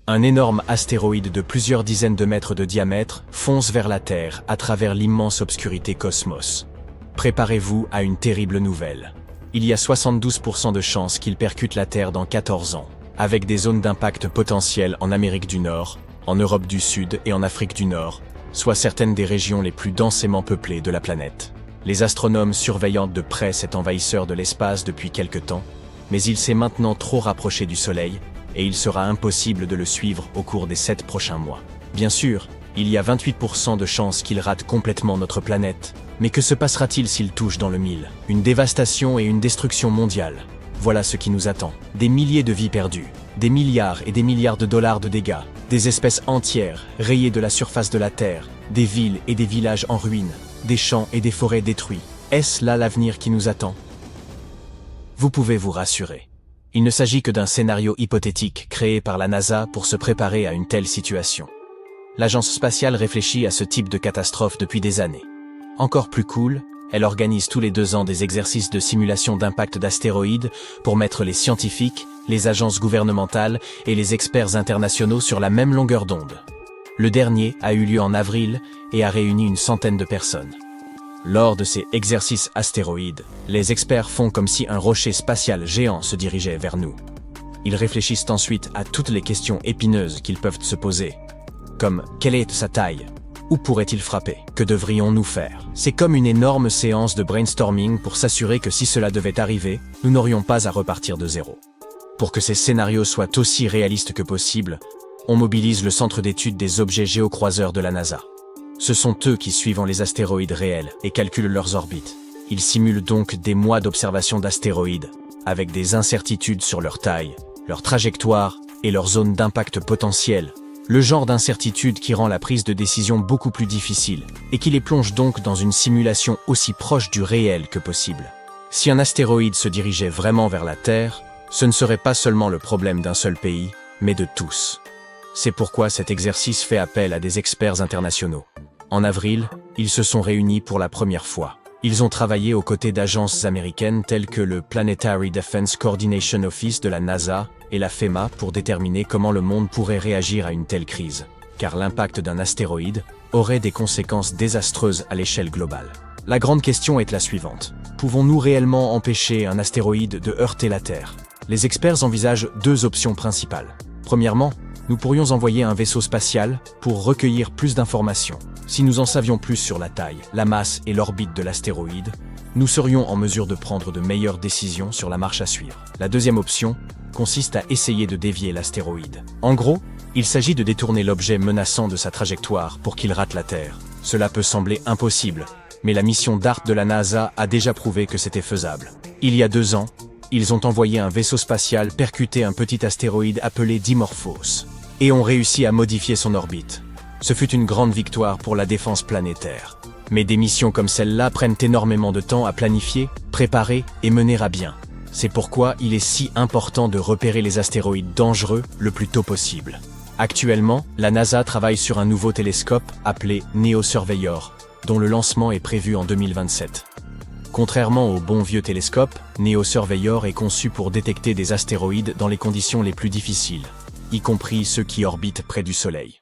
Un énorme astéroïde de plusieurs dizaines de mètres de diamètre fonce vers la Terre à travers l'immense obscurité cosmos. Préparez-vous à une terrible nouvelle. Il y a 72% de chances qu'il percute la Terre dans 14 ans, avec des zones d'impact potentielles en Amérique du Nord, en Europe du Sud et en Afrique du Nord, soit certaines des régions les plus densément peuplées de la planète. Les astronomes surveillent de près cet envahisseur de l'espace depuis quelque temps, mais il s'est maintenant trop rapproché du Soleil, et il sera impossible de le suivre au cours des 7 prochains mois. Bien sûr, il y a 28% de chances qu'il rate complètement notre planète, mais que se passera-t-il s'il touche dans le mille? Une dévastation et une destruction mondiale. Voilà ce qui nous attend. Des milliers de vies perdues, des milliards et des milliards de dollars de dégâts, des espèces entières rayées de la surface de la Terre, des villes et des villages en ruine, des champs et des forêts détruits. Est-ce là l'avenir qui nous attend? Vous pouvez vous rassurer. Il ne s'agit que d'un scénario hypothétique créé par la NASA pour se préparer à une telle situation. L'agence spatiale réfléchit à ce type de catastrophe depuis des années. Encore plus cool, elle organise tous les 2 ans des exercices de simulation d'impact d'astéroïdes pour mettre les scientifiques, les agences gouvernementales et les experts internationaux sur la même longueur d'onde. Le dernier a eu lieu en avril et a réuni une centaine de personnes. Lors de ces exercices astéroïdes, les experts font comme si un rocher spatial géant se dirigeait vers nous. Ils réfléchissent ensuite à toutes les questions épineuses qu'ils peuvent se poser, comme quelle est sa taille? Où pourrait-il frapper? Que devrions-nous faire? C'est comme une énorme séance de brainstorming pour s'assurer que si cela devait arriver, nous n'aurions pas à repartir de zéro. Pour que ces scénarios soient aussi réalistes que possible, on mobilise le centre d'étude des objets géocroiseurs de la NASA. Ce sont eux qui suivent les astéroïdes réels et calculent leurs orbites. Ils simulent donc des mois d'observation d'astéroïdes, avec des incertitudes sur leur taille, leur trajectoire et leur zone d'impact potentielle. Le genre d'incertitude qui rend la prise de décision beaucoup plus difficile et qui les plonge donc dans une simulation aussi proche du réel que possible. Si un astéroïde se dirigeait vraiment vers la Terre, ce ne serait pas seulement le problème d'un seul pays, mais de tous. C'est pourquoi cet exercice fait appel à des experts internationaux. En avril, ils se sont réunis pour la première fois. Ils ont travaillé aux côtés d'agences américaines telles que le Planetary Defense Coordination Office de la NASA et la FEMA pour déterminer comment le monde pourrait réagir à une telle crise, car l'impact d'un astéroïde aurait des conséquences désastreuses à l'échelle globale. La grande question est la suivante. Pouvons-nous réellement empêcher un astéroïde de heurter la Terre? Les experts envisagent 2 options principales. Premièrement, nous pourrions envoyer un vaisseau spatial pour recueillir plus d'informations. Si nous en savions plus sur la taille, la masse et l'orbite de l'astéroïde, nous serions en mesure de prendre de meilleures décisions sur la marche à suivre. La deuxième option consiste à essayer de dévier l'astéroïde. En gros, il s'agit de détourner l'objet menaçant de sa trajectoire pour qu'il rate la Terre. Cela peut sembler impossible, mais la mission DART de la NASA a déjà prouvé que c'était faisable. Il y a 2 ans, ils ont envoyé un vaisseau spatial percuter un petit astéroïde appelé Dimorphos, et ont réussi à modifier son orbite. Ce fut une grande victoire pour la défense planétaire. Mais des missions comme celle-là prennent énormément de temps à planifier, préparer et mener à bien. C'est pourquoi il est si important de repérer les astéroïdes dangereux le plus tôt possible. Actuellement, la NASA travaille sur un nouveau télescope appelé NEO Surveyor, dont le lancement est prévu en 2027. Contrairement au bon vieux télescope, NEO Surveyor est conçu pour détecter des astéroïdes dans les conditions les plus difficiles, y compris ceux qui orbitent près du Soleil.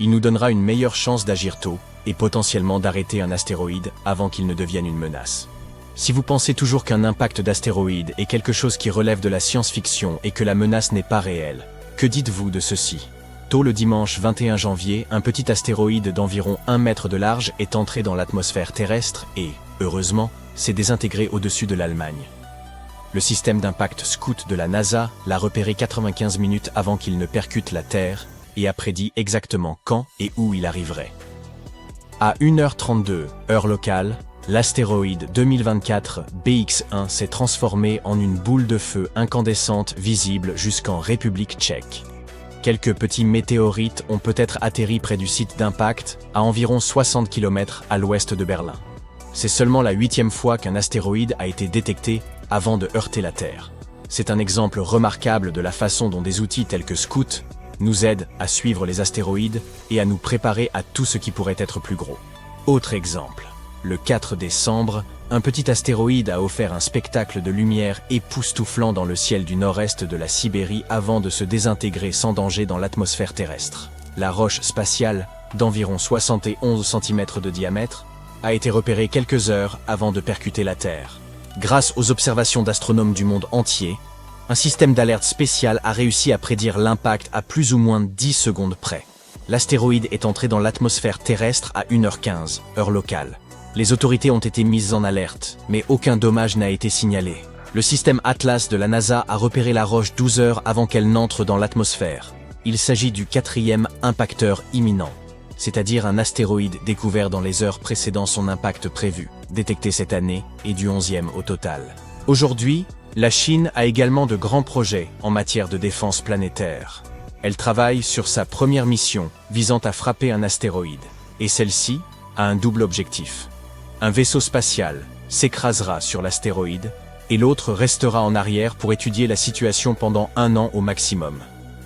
Il nous donnera une meilleure chance d'agir tôt et potentiellement d'arrêter un astéroïde avant qu'il ne devienne une menace. Si vous pensez toujours qu'un impact d'astéroïde est quelque chose qui relève de la science-fiction et que la menace n'est pas réelle, que dites-vous de ceci? Tôt le dimanche 21 janvier, un petit astéroïde d'environ 1 mètre de large est entré dans l'atmosphère terrestre et, heureusement, s'est désintégré au-dessus de l'Allemagne. Le système d'impact Scout de la NASA l'a repéré 95 minutes avant qu'il ne percute la Terre et a prédit exactement quand et où il arriverait. À 1h32, heure locale, l'astéroïde 2024 BX1 s'est transformé en une boule de feu incandescente visible jusqu'en République tchèque. Quelques petits météorites ont peut-être atterri près du site d'impact, à environ 60 km à l'ouest de Berlin. C'est seulement la 8e fois qu'un astéroïde a été détecté avant de heurter la Terre. C'est un exemple remarquable de la façon dont des outils tels que Scout nous aident à suivre les astéroïdes et à nous préparer à tout ce qui pourrait être plus gros. Autre exemple. Le 4 décembre, un petit astéroïde a offert un spectacle de lumière époustouflant dans le ciel du nord-est de la Sibérie avant de se désintégrer sans danger dans l'atmosphère terrestre. La roche spatiale, d'environ 71 cm de diamètre, a été repérée quelques heures avant de percuter la Terre. Grâce aux observations d'astronomes du monde entier, un système d'alerte spécial a réussi à prédire l'impact à plus ou moins 10 secondes près. L'astéroïde est entré dans l'atmosphère terrestre à 1h15, heure locale. Les autorités ont été mises en alerte, mais aucun dommage n'a été signalé. Le système Atlas de la NASA a repéré la roche 12 heures avant qu'elle n'entre dans l'atmosphère. Il s'agit du 4e impacteur imminent, c'est-à-dire un astéroïde découvert dans les heures précédant son impact prévu, détecté cette année, et du 11e au total. Aujourd'hui, la Chine a également de grands projets en matière de défense planétaire. Elle travaille sur sa première mission visant à frapper un astéroïde, et celle-ci a un double objectif. Un vaisseau spatial s'écrasera sur l'astéroïde, et l'autre restera en arrière pour étudier la situation pendant 1 an au maximum.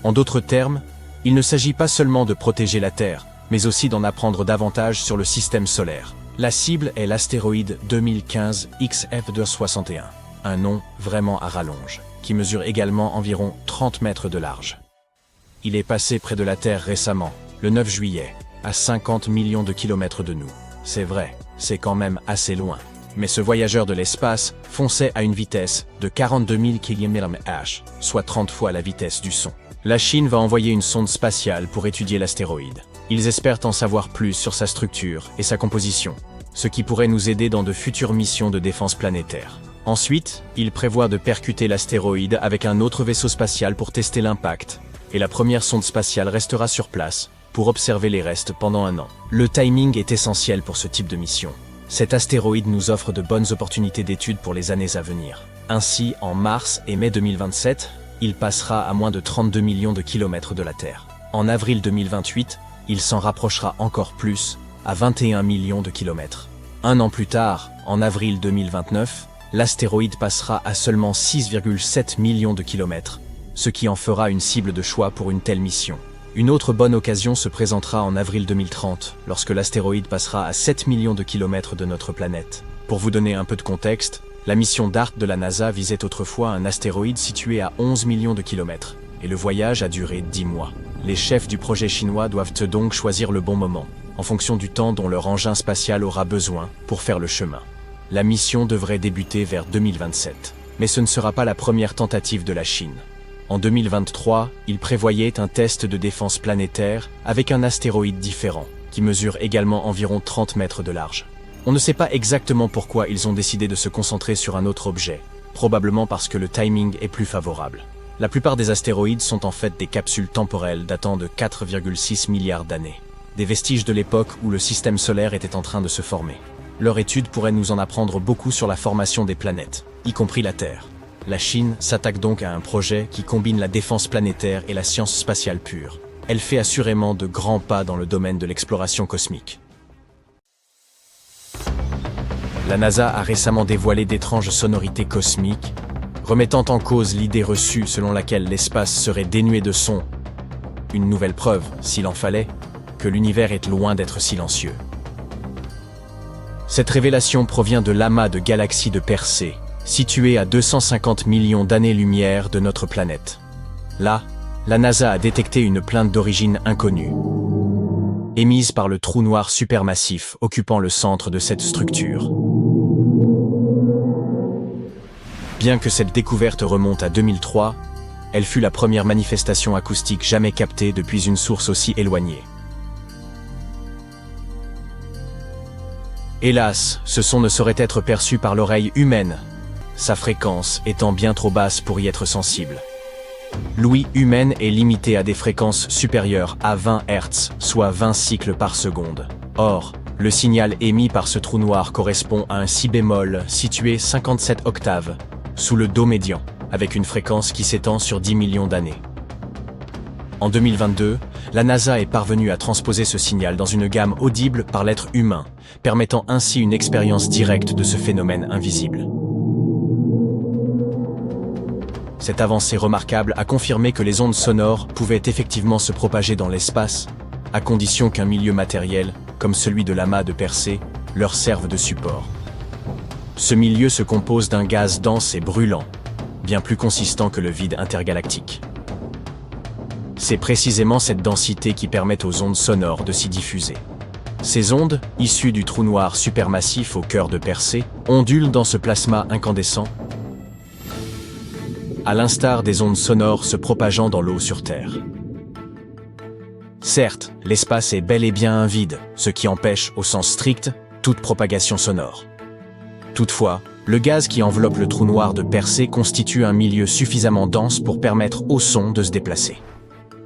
En d'autres termes, il ne s'agit pas seulement de protéger la Terre, mais aussi d'en apprendre davantage sur le système solaire. La cible est l'astéroïde 2015 XF261, un nom vraiment à rallonge, qui mesure également environ 30 mètres de large. Il est passé près de la Terre récemment, le 9 juillet, à 50 millions de kilomètres de nous. C'est vrai, c'est quand même assez loin. Mais ce voyageur de l'espace fonçait à une vitesse de 42 000 km/h, soit 30 fois la vitesse du son. La Chine va envoyer une sonde spatiale pour étudier l'astéroïde. Ils espèrent en savoir plus sur sa structure et sa composition, ce qui pourrait nous aider dans de futures missions de défense planétaire. Ensuite, ils prévoient de percuter l'astéroïde avec un autre vaisseau spatial pour tester l'impact, et la première sonde spatiale restera sur place pour observer les restes pendant 1 an. Le timing est essentiel pour ce type de mission. Cet astéroïde nous offre de bonnes opportunités d'études pour les années à venir. Ainsi, en mars et mai 2027, il passera à moins de 32 millions de kilomètres de la Terre. En avril 2028, il s'en rapprochera encore plus, à 21 millions de kilomètres. 1 an plus tard, en avril 2029, l'astéroïde passera à seulement 6,7 millions de kilomètres, ce qui en fera une cible de choix pour une telle mission. Une autre bonne occasion se présentera en avril 2030, lorsque l'astéroïde passera à 7 millions de kilomètres de notre planète. Pour vous donner un peu de contexte, la mission DART de la NASA visait autrefois un astéroïde situé à 11 millions de kilomètres, et le voyage a duré 10 mois. Les chefs du projet chinois doivent donc choisir le bon moment, en fonction du temps dont leur engin spatial aura besoin pour faire le chemin. La mission devrait débuter vers 2027, mais ce ne sera pas la première tentative de la Chine. En 2023, ils prévoyaient un test de défense planétaire avec un astéroïde différent, qui mesure également environ 30 mètres de large. On ne sait pas exactement pourquoi ils ont décidé de se concentrer sur un autre objet, probablement parce que le timing est plus favorable. La plupart des astéroïdes sont en fait des capsules temporelles datant de 4,6 milliards d'années, des vestiges de l'époque où le système solaire était en train de se former. Leur étude pourrait nous en apprendre beaucoup sur la formation des planètes, y compris la Terre. La Chine s'attaque donc à un projet qui combine la défense planétaire et la science spatiale pure. Elle fait assurément de grands pas dans le domaine de l'exploration cosmique. La NASA a récemment dévoilé d'étranges sonorités cosmiques, remettant en cause l'idée reçue selon laquelle l'espace serait dénué de son. Une nouvelle preuve, s'il en fallait, que l'univers est loin d'être silencieux. Cette révélation provient de l'amas de galaxies de Persée, situé à 250 millions d'années-lumière de notre planète. Là, la NASA a détecté une plainte d'origine inconnue, émise par le trou noir supermassif occupant le centre de cette structure. Bien que cette découverte remonte à 2003, elle fut la première manifestation acoustique jamais captée depuis une source aussi éloignée. Hélas, ce son ne saurait être perçu par l'oreille humaine, sa fréquence étant bien trop basse pour y être sensible. L'ouïe humaine est limitée à des fréquences supérieures à 20 Hz, soit 20 cycles par seconde. Or, le signal émis par ce trou noir correspond à un si bémol situé 57 octaves, sous le Do médian, avec une fréquence qui s'étend sur 10 millions d'années. En 2022, la NASA est parvenue à transposer ce signal dans une gamme audible par l'être humain, permettant ainsi une expérience directe de ce phénomène invisible. Cette avancée remarquable a confirmé que les ondes sonores pouvaient effectivement se propager dans l'espace, à condition qu'un milieu matériel, comme celui de l'amas de Persée, leur servent de support. Ce milieu se compose d'un gaz dense et brûlant, bien plus consistant que le vide intergalactique. C'est précisément cette densité qui permet aux ondes sonores de s'y diffuser. Ces ondes, issues du trou noir supermassif au cœur de Persée, ondulent dans ce plasma incandescent, à l'instar des ondes sonores se propageant dans l'eau sur Terre. Certes, l'espace est bel et bien un vide, ce qui empêche, au sens strict, toute propagation sonore. Toutefois, le gaz qui enveloppe le trou noir de Persée constitue un milieu suffisamment dense pour permettre au son de se déplacer.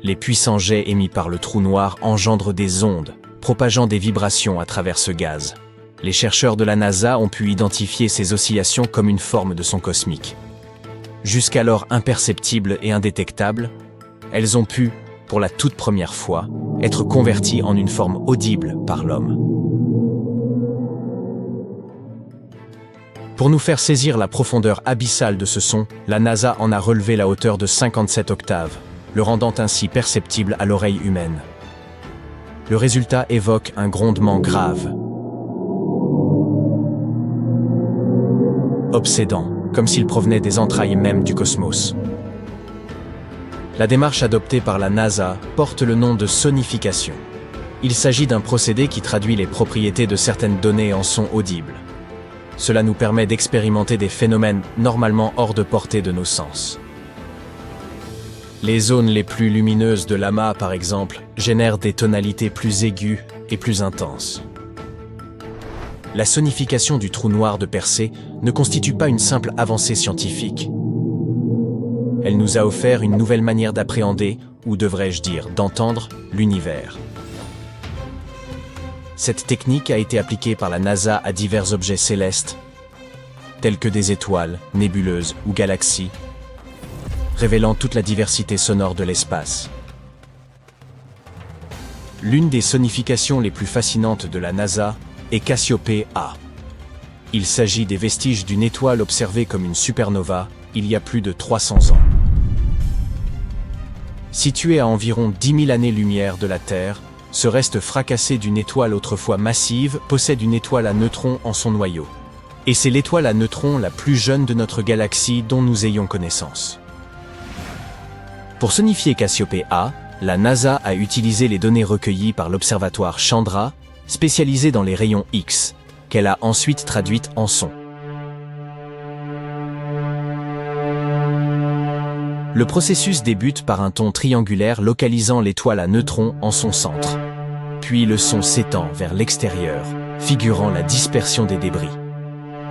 Les puissants jets émis par le trou noir engendrent des ondes, propageant des vibrations à travers ce gaz. Les chercheurs de la NASA ont pu identifier ces oscillations comme une forme de son cosmique. Jusqu'alors imperceptibles et indétectables, elles ont pu, pour la toute première fois, être converties en une forme audible par l'homme. Pour nous faire saisir la profondeur abyssale de ce son, la NASA en a relevé la hauteur de 57 octaves, le rendant ainsi perceptible à l'oreille humaine. Le résultat évoque un grondement grave, obsédant, comme s'il provenait des entrailles mêmes du cosmos. La démarche adoptée par la NASA porte le nom de sonification. Il s'agit d'un procédé qui traduit les propriétés de certaines données en sons audibles. Cela nous permet d'expérimenter des phénomènes normalement hors de portée de nos sens. Les zones les plus lumineuses de l'amas, par exemple, génèrent des tonalités plus aiguës et plus intenses. La sonification du trou noir de Persée ne constitue pas une simple avancée scientifique. Elle nous a offert une nouvelle manière d'appréhender, ou devrais-je dire d'entendre, l'univers. Cette technique a été appliquée par la NASA à divers objets célestes, tels que des étoiles, nébuleuses ou galaxies, révélant toute la diversité sonore de l'espace. L'une des sonifications les plus fascinantes de la NASA est Cassiopée A. Il s'agit des vestiges d'une étoile observée comme une supernova il y a plus de 300 ans. Située à environ 10 000 années-lumière de la Terre, ce reste fracassé d'une étoile autrefois massive possède une étoile à neutrons en son noyau. Et c'est l'étoile à neutrons la plus jeune de notre galaxie dont nous ayons connaissance. Pour sonifier Cassiopée A, la NASA a utilisé les données recueillies par l'observatoire Chandra, spécialisé dans les rayons X, qu'elle a ensuite traduites en son. Le processus débute par un ton triangulaire localisant l'étoile à neutrons en son centre. Puis le son s'étend vers l'extérieur, figurant la dispersion des débris.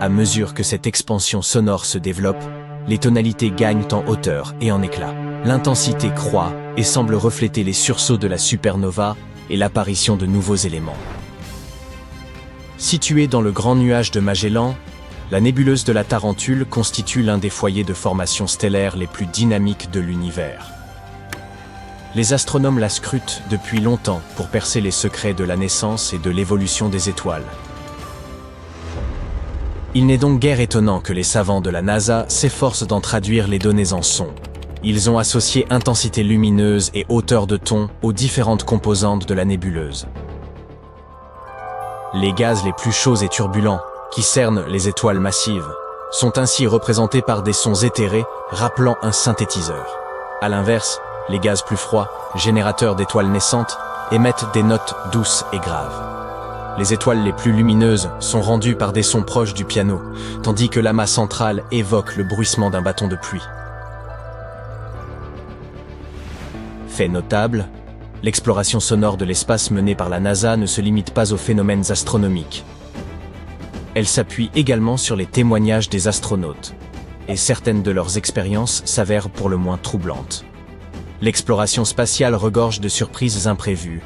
À mesure que cette expansion sonore se développe, les tonalités gagnent en hauteur et en éclat. L'intensité croît et semble refléter les sursauts de la supernova et l'apparition de nouveaux éléments. Située dans le grand nuage de Magellan, la nébuleuse de la Tarentule constitue l'un des foyers de formation stellaire les plus dynamiques de l'univers. Les astronomes la scrutent depuis longtemps pour percer les secrets de la naissance et de l'évolution des étoiles. Il n'est donc guère étonnant que les savants de la NASA s'efforcent d'en traduire les données en sons. Ils ont associé intensité lumineuse et hauteur de ton aux différentes composantes de la nébuleuse. Les gaz les plus chauds et turbulents, qui cernent les étoiles massives, sont ainsi représentés par des sons éthérés rappelant un synthétiseur. À l'inverse, les gaz plus froids, générateurs d'étoiles naissantes, émettent des notes douces et graves. Les étoiles les plus lumineuses sont rendues par des sons proches du piano, tandis que l'amas central évoque le bruissement d'un bâton de pluie. Fait notable, l'exploration sonore de l'espace menée par la NASA ne se limite pas aux phénomènes astronomiques. Elle s'appuie également sur les témoignages des astronautes, et certaines de leurs expériences s'avèrent pour le moins troublantes. L'exploration spatiale regorge de surprises imprévues.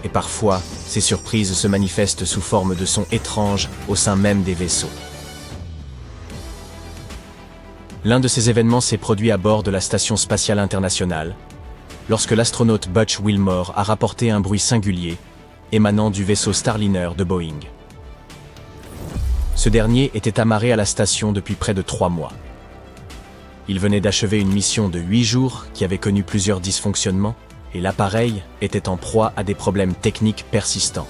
Et parfois, ces surprises se manifestent sous forme de sons étranges au sein même des vaisseaux. L'un de ces événements s'est produit à bord de la Station spatiale internationale, lorsque l'astronaute Butch Wilmore a rapporté un bruit singulier, émanant du vaisseau Starliner de Boeing. Ce dernier était amarré à la station depuis près de 3 mois. Il venait d'achever une mission de 8 jours qui avait connu plusieurs dysfonctionnements, et l'appareil était en proie à des problèmes techniques persistants.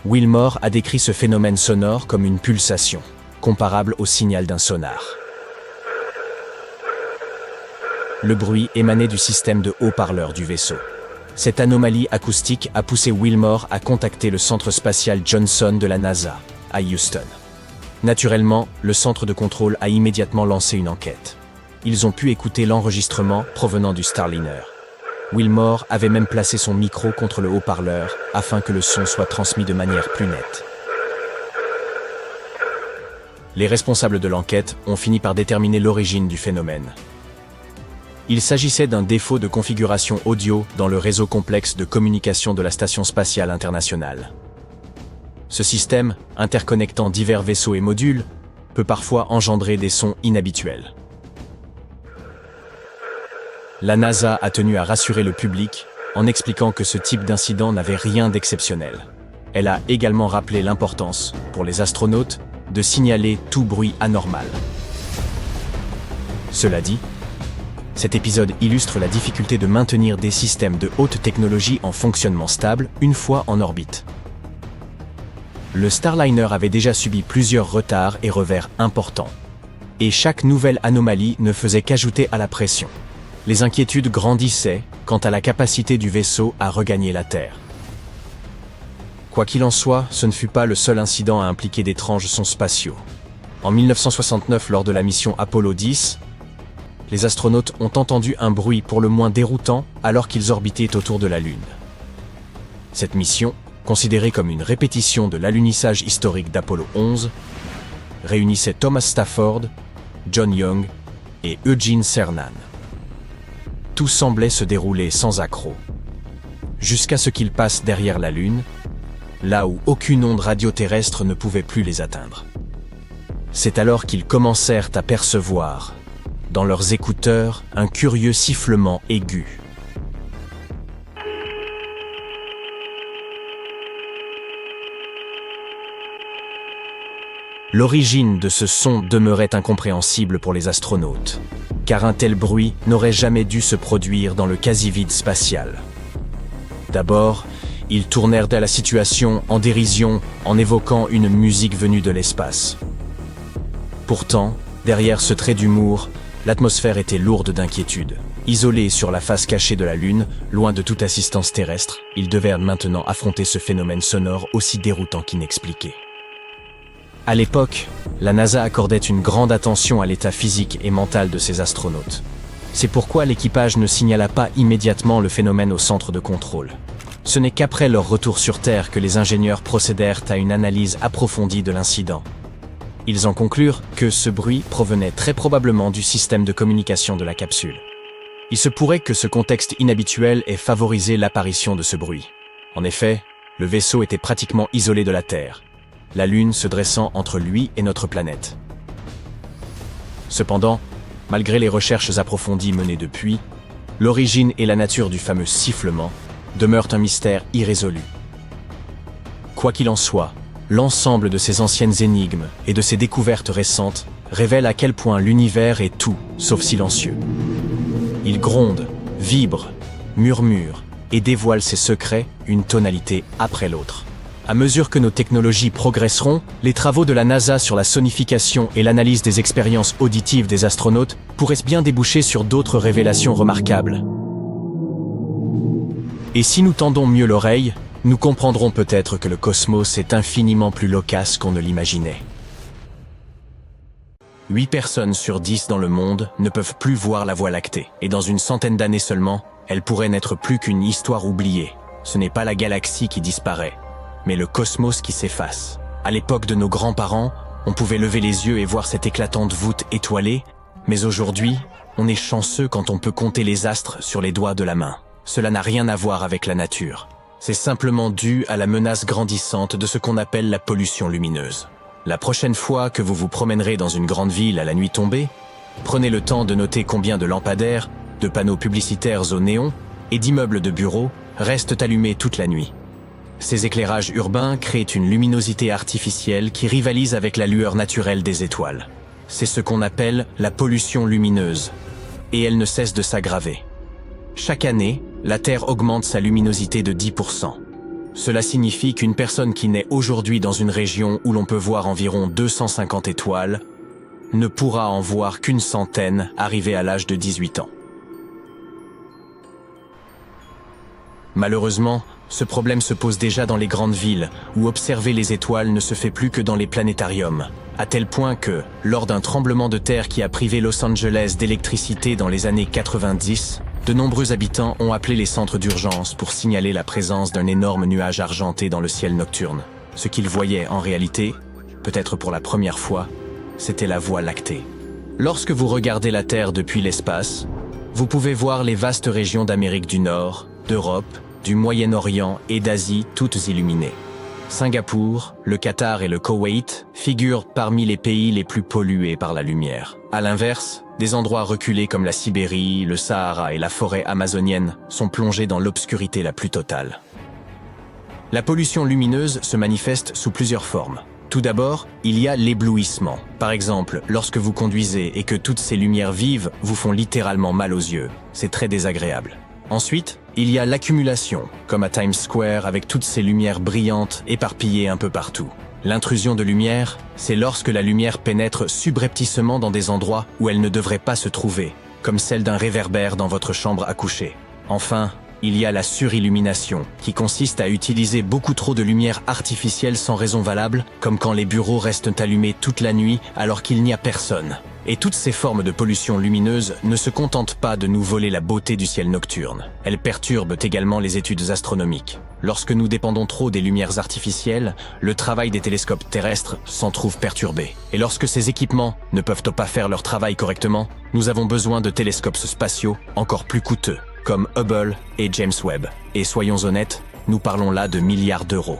Wilmore a décrit ce phénomène sonore comme une pulsation, comparable au signal d'un sonar. Le bruit émanait du système de haut-parleurs du vaisseau. Cette anomalie acoustique a poussé Wilmore à contacter le centre spatial Johnson de la NASA, à Houston. Naturellement, le centre de contrôle a immédiatement lancé une enquête. Ils ont pu écouter l'enregistrement provenant du Starliner. Wilmore avait même placé son micro contre le haut-parleur afin que le son soit transmis de manière plus nette. Les responsables de l'enquête ont fini par déterminer l'origine du phénomène. Il s'agissait d'un défaut de configuration audio dans le réseau complexe de communication de la Station spatiale internationale. Ce système, interconnectant divers vaisseaux et modules, peut parfois engendrer des sons inhabituels. La NASA a tenu à rassurer le public en expliquant que ce type d'incident n'avait rien d'exceptionnel. Elle a également rappelé l'importance, pour les astronautes, de signaler tout bruit anormal. Cela dit, cet épisode illustre la difficulté de maintenir des systèmes de haute technologie en fonctionnement stable une fois en orbite. Le Starliner avait déjà subi plusieurs retards et revers importants. Et chaque nouvelle anomalie ne faisait qu'ajouter à la pression. Les inquiétudes grandissaient quant à la capacité du vaisseau à regagner la Terre. Quoi qu'il en soit, ce ne fut pas le seul incident à impliquer d'étranges sons spatiaux. En 1969, lors de la mission Apollo 10, les astronautes ont entendu un bruit pour le moins déroutant alors qu'ils orbitaient autour de la Lune. Cette mission, considérée comme une répétition de l'alunissage historique d'Apollo 11, réunissait Thomas Stafford, John Young et Eugene Cernan. Tout semblait se dérouler sans accroc, jusqu'à ce qu'ils passent derrière la Lune, là où aucune onde radioterrestre ne pouvait plus les atteindre. C'est alors qu'ils commencèrent à percevoir, dans leurs écouteurs, un curieux sifflement aigu. L'origine de ce son demeurait incompréhensible pour les astronautes, car un tel bruit n'aurait jamais dû se produire dans le quasi-vide spatial. D'abord, ils tournèrent à la situation en dérision en évoquant une musique venue de l'espace. Pourtant, derrière ce trait d'humour, l'atmosphère était lourde d'inquiétude. Isolés sur la face cachée de la Lune, loin de toute assistance terrestre, ils devaient maintenant affronter ce phénomène sonore aussi déroutant qu'inexpliqué. À l'époque, la NASA accordait une grande attention à l'état physique et mental de ses astronautes. C'est pourquoi l'équipage ne signala pas immédiatement le phénomène au centre de contrôle. Ce n'est qu'après leur retour sur Terre que les ingénieurs procédèrent à une analyse approfondie de l'incident. Ils en conclurent que ce bruit provenait très probablement du système de communication de la capsule. Il se pourrait que ce contexte inhabituel ait favorisé l'apparition de ce bruit. En effet, le vaisseau était pratiquement isolé de la Terre, la Lune se dressant entre lui et notre planète. Cependant, malgré les recherches approfondies menées depuis, l'origine et la nature du fameux sifflement demeurent un mystère irrésolu. Quoi qu'il en soit, l'ensemble de ces anciennes énigmes et de ces découvertes récentes révèle à quel point l'univers est tout sauf silencieux. Il gronde, vibre, murmure et dévoile ses secrets une tonalité après l'autre. À mesure que nos technologies progresseront, les travaux de la NASA sur la sonification et l'analyse des expériences auditives des astronautes pourraient bien déboucher sur d'autres révélations remarquables. Et si nous tendons mieux l'oreille, nous comprendrons peut-être que le cosmos est infiniment plus loquace qu'on ne l'imaginait. 8 personnes sur 10 dans le monde ne peuvent plus voir la Voie lactée, et dans une centaine d'années seulement, elle pourrait n'être plus qu'une histoire oubliée. Ce n'est pas la galaxie qui disparaît, mais le cosmos qui s'efface. À l'époque de nos grands-parents, on pouvait lever les yeux et voir cette éclatante voûte étoilée, mais aujourd'hui, on est chanceux quand on peut compter les astres sur les doigts de la main. Cela n'a rien à voir avec la nature. C'est simplement dû à la menace grandissante de ce qu'on appelle la pollution lumineuse. La prochaine fois que vous vous promènerez dans une grande ville à la nuit tombée, prenez le temps de noter combien de lampadaires, de panneaux publicitaires au néon et d'immeubles de bureaux restent allumés toute la nuit. Ces éclairages urbains créent une luminosité artificielle qui rivalise avec la lueur naturelle des étoiles. C'est ce qu'on appelle la pollution lumineuse, et elle ne cesse de s'aggraver. Chaque année, la Terre augmente sa luminosité de 10%. Cela signifie qu'une personne qui naît aujourd'hui dans une région où l'on peut voir environ 250 étoiles ne pourra en voir qu'une centaine arrivée à l'âge de 18 ans. Malheureusement, ce problème se pose déjà dans les grandes villes, où observer les étoiles ne se fait plus que dans les planétariums, à tel point que, lors d'un tremblement de terre qui a privé Los Angeles d'électricité dans les années 90, de nombreux habitants ont appelé les centres d'urgence pour signaler la présence d'un énorme nuage argenté dans le ciel nocturne. Ce qu'ils voyaient en réalité, peut-être pour la première fois, c'était la Voie lactée. Lorsque vous regardez la Terre depuis l'espace, vous pouvez voir les vastes régions d'Amérique du Nord, d'Europe, du Moyen-Orient et d'Asie toutes illuminées. Singapour, le Qatar et le Koweït figurent parmi les pays les plus pollués par la lumière. À l'inverse, des endroits reculés comme la Sibérie, le Sahara et la forêt amazonienne sont plongés dans l'obscurité la plus totale. La pollution lumineuse se manifeste sous plusieurs formes. Tout d'abord, il y a l'éblouissement. Par exemple, lorsque vous conduisez et que toutes ces lumières vives vous font littéralement mal aux yeux. C'est très désagréable. Ensuite, il y a l'accumulation, comme à Times Square avec toutes ces lumières brillantes éparpillées un peu partout. L'intrusion de lumière, c'est lorsque la lumière pénètre subrepticement dans des endroits où elle ne devrait pas se trouver, comme celle d'un réverbère dans votre chambre à coucher. Enfin, il y a la surillumination, qui consiste à utiliser beaucoup trop de lumière artificielle sans raison valable, comme quand les bureaux restent allumés toute la nuit alors qu'il n'y a personne. Et toutes ces formes de pollution lumineuse ne se contentent pas de nous voler la beauté du ciel nocturne. Elles perturbent également les études astronomiques. Lorsque nous dépendons trop des lumières artificielles, le travail des télescopes terrestres s'en trouve perturbé. Et lorsque ces équipements ne peuvent pas faire leur travail correctement, nous avons besoin de télescopes spatiaux encore plus coûteux, comme Hubble et James Webb. Et soyons honnêtes, nous parlons là de milliards d'euros.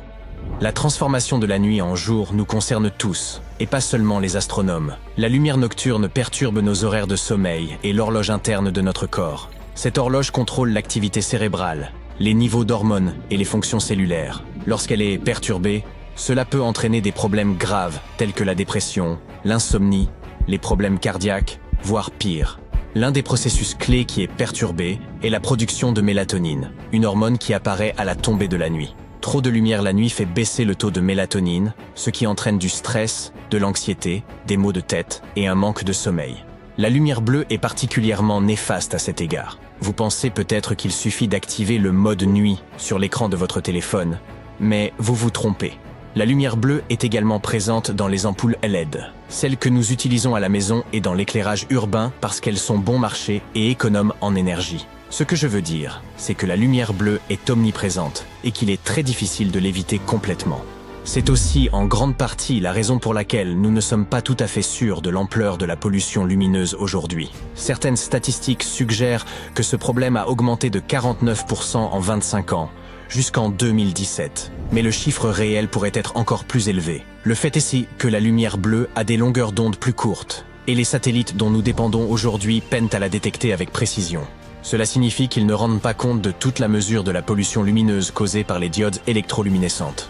La transformation de la nuit en jour nous concerne tous, et pas seulement les astronomes. La lumière nocturne perturbe nos horaires de sommeil et l'horloge interne de notre corps. Cette horloge contrôle l'activité cérébrale, les niveaux d'hormones et les fonctions cellulaires. Lorsqu'elle est perturbée, cela peut entraîner des problèmes graves tels que la dépression, l'insomnie, les problèmes cardiaques, voire pire. L'un des processus clés qui est perturbé est la production de mélatonine, une hormone qui apparaît à la tombée de la nuit. Trop de lumière la nuit fait baisser le taux de mélatonine, ce qui entraîne du stress, de l'anxiété, des maux de tête et un manque de sommeil. La lumière bleue est particulièrement néfaste à cet égard. Vous pensez peut-être qu'il suffit d'activer le mode nuit sur l'écran de votre téléphone, mais vous vous trompez. La lumière bleue est également présente dans les ampoules LED, celles que nous utilisons à la maison et dans l'éclairage urbain parce qu'elles sont bon marché et économes en énergie. Ce que je veux dire, c'est que la lumière bleue est omniprésente et qu'il est très difficile de l'éviter complètement. C'est aussi en grande partie la raison pour laquelle nous ne sommes pas tout à fait sûrs de l'ampleur de la pollution lumineuse aujourd'hui. Certaines statistiques suggèrent que ce problème a augmenté de 49% en 25 ans, jusqu'en 2017. Mais le chiffre réel pourrait être encore plus élevé. Le fait est que la lumière bleue a des longueurs d'onde plus courtes, et les satellites dont nous dépendons aujourd'hui peinent à la détecter avec précision. Cela signifie qu'ils ne rendent pas compte de toute la mesure de la pollution lumineuse causée par les diodes électroluminescentes.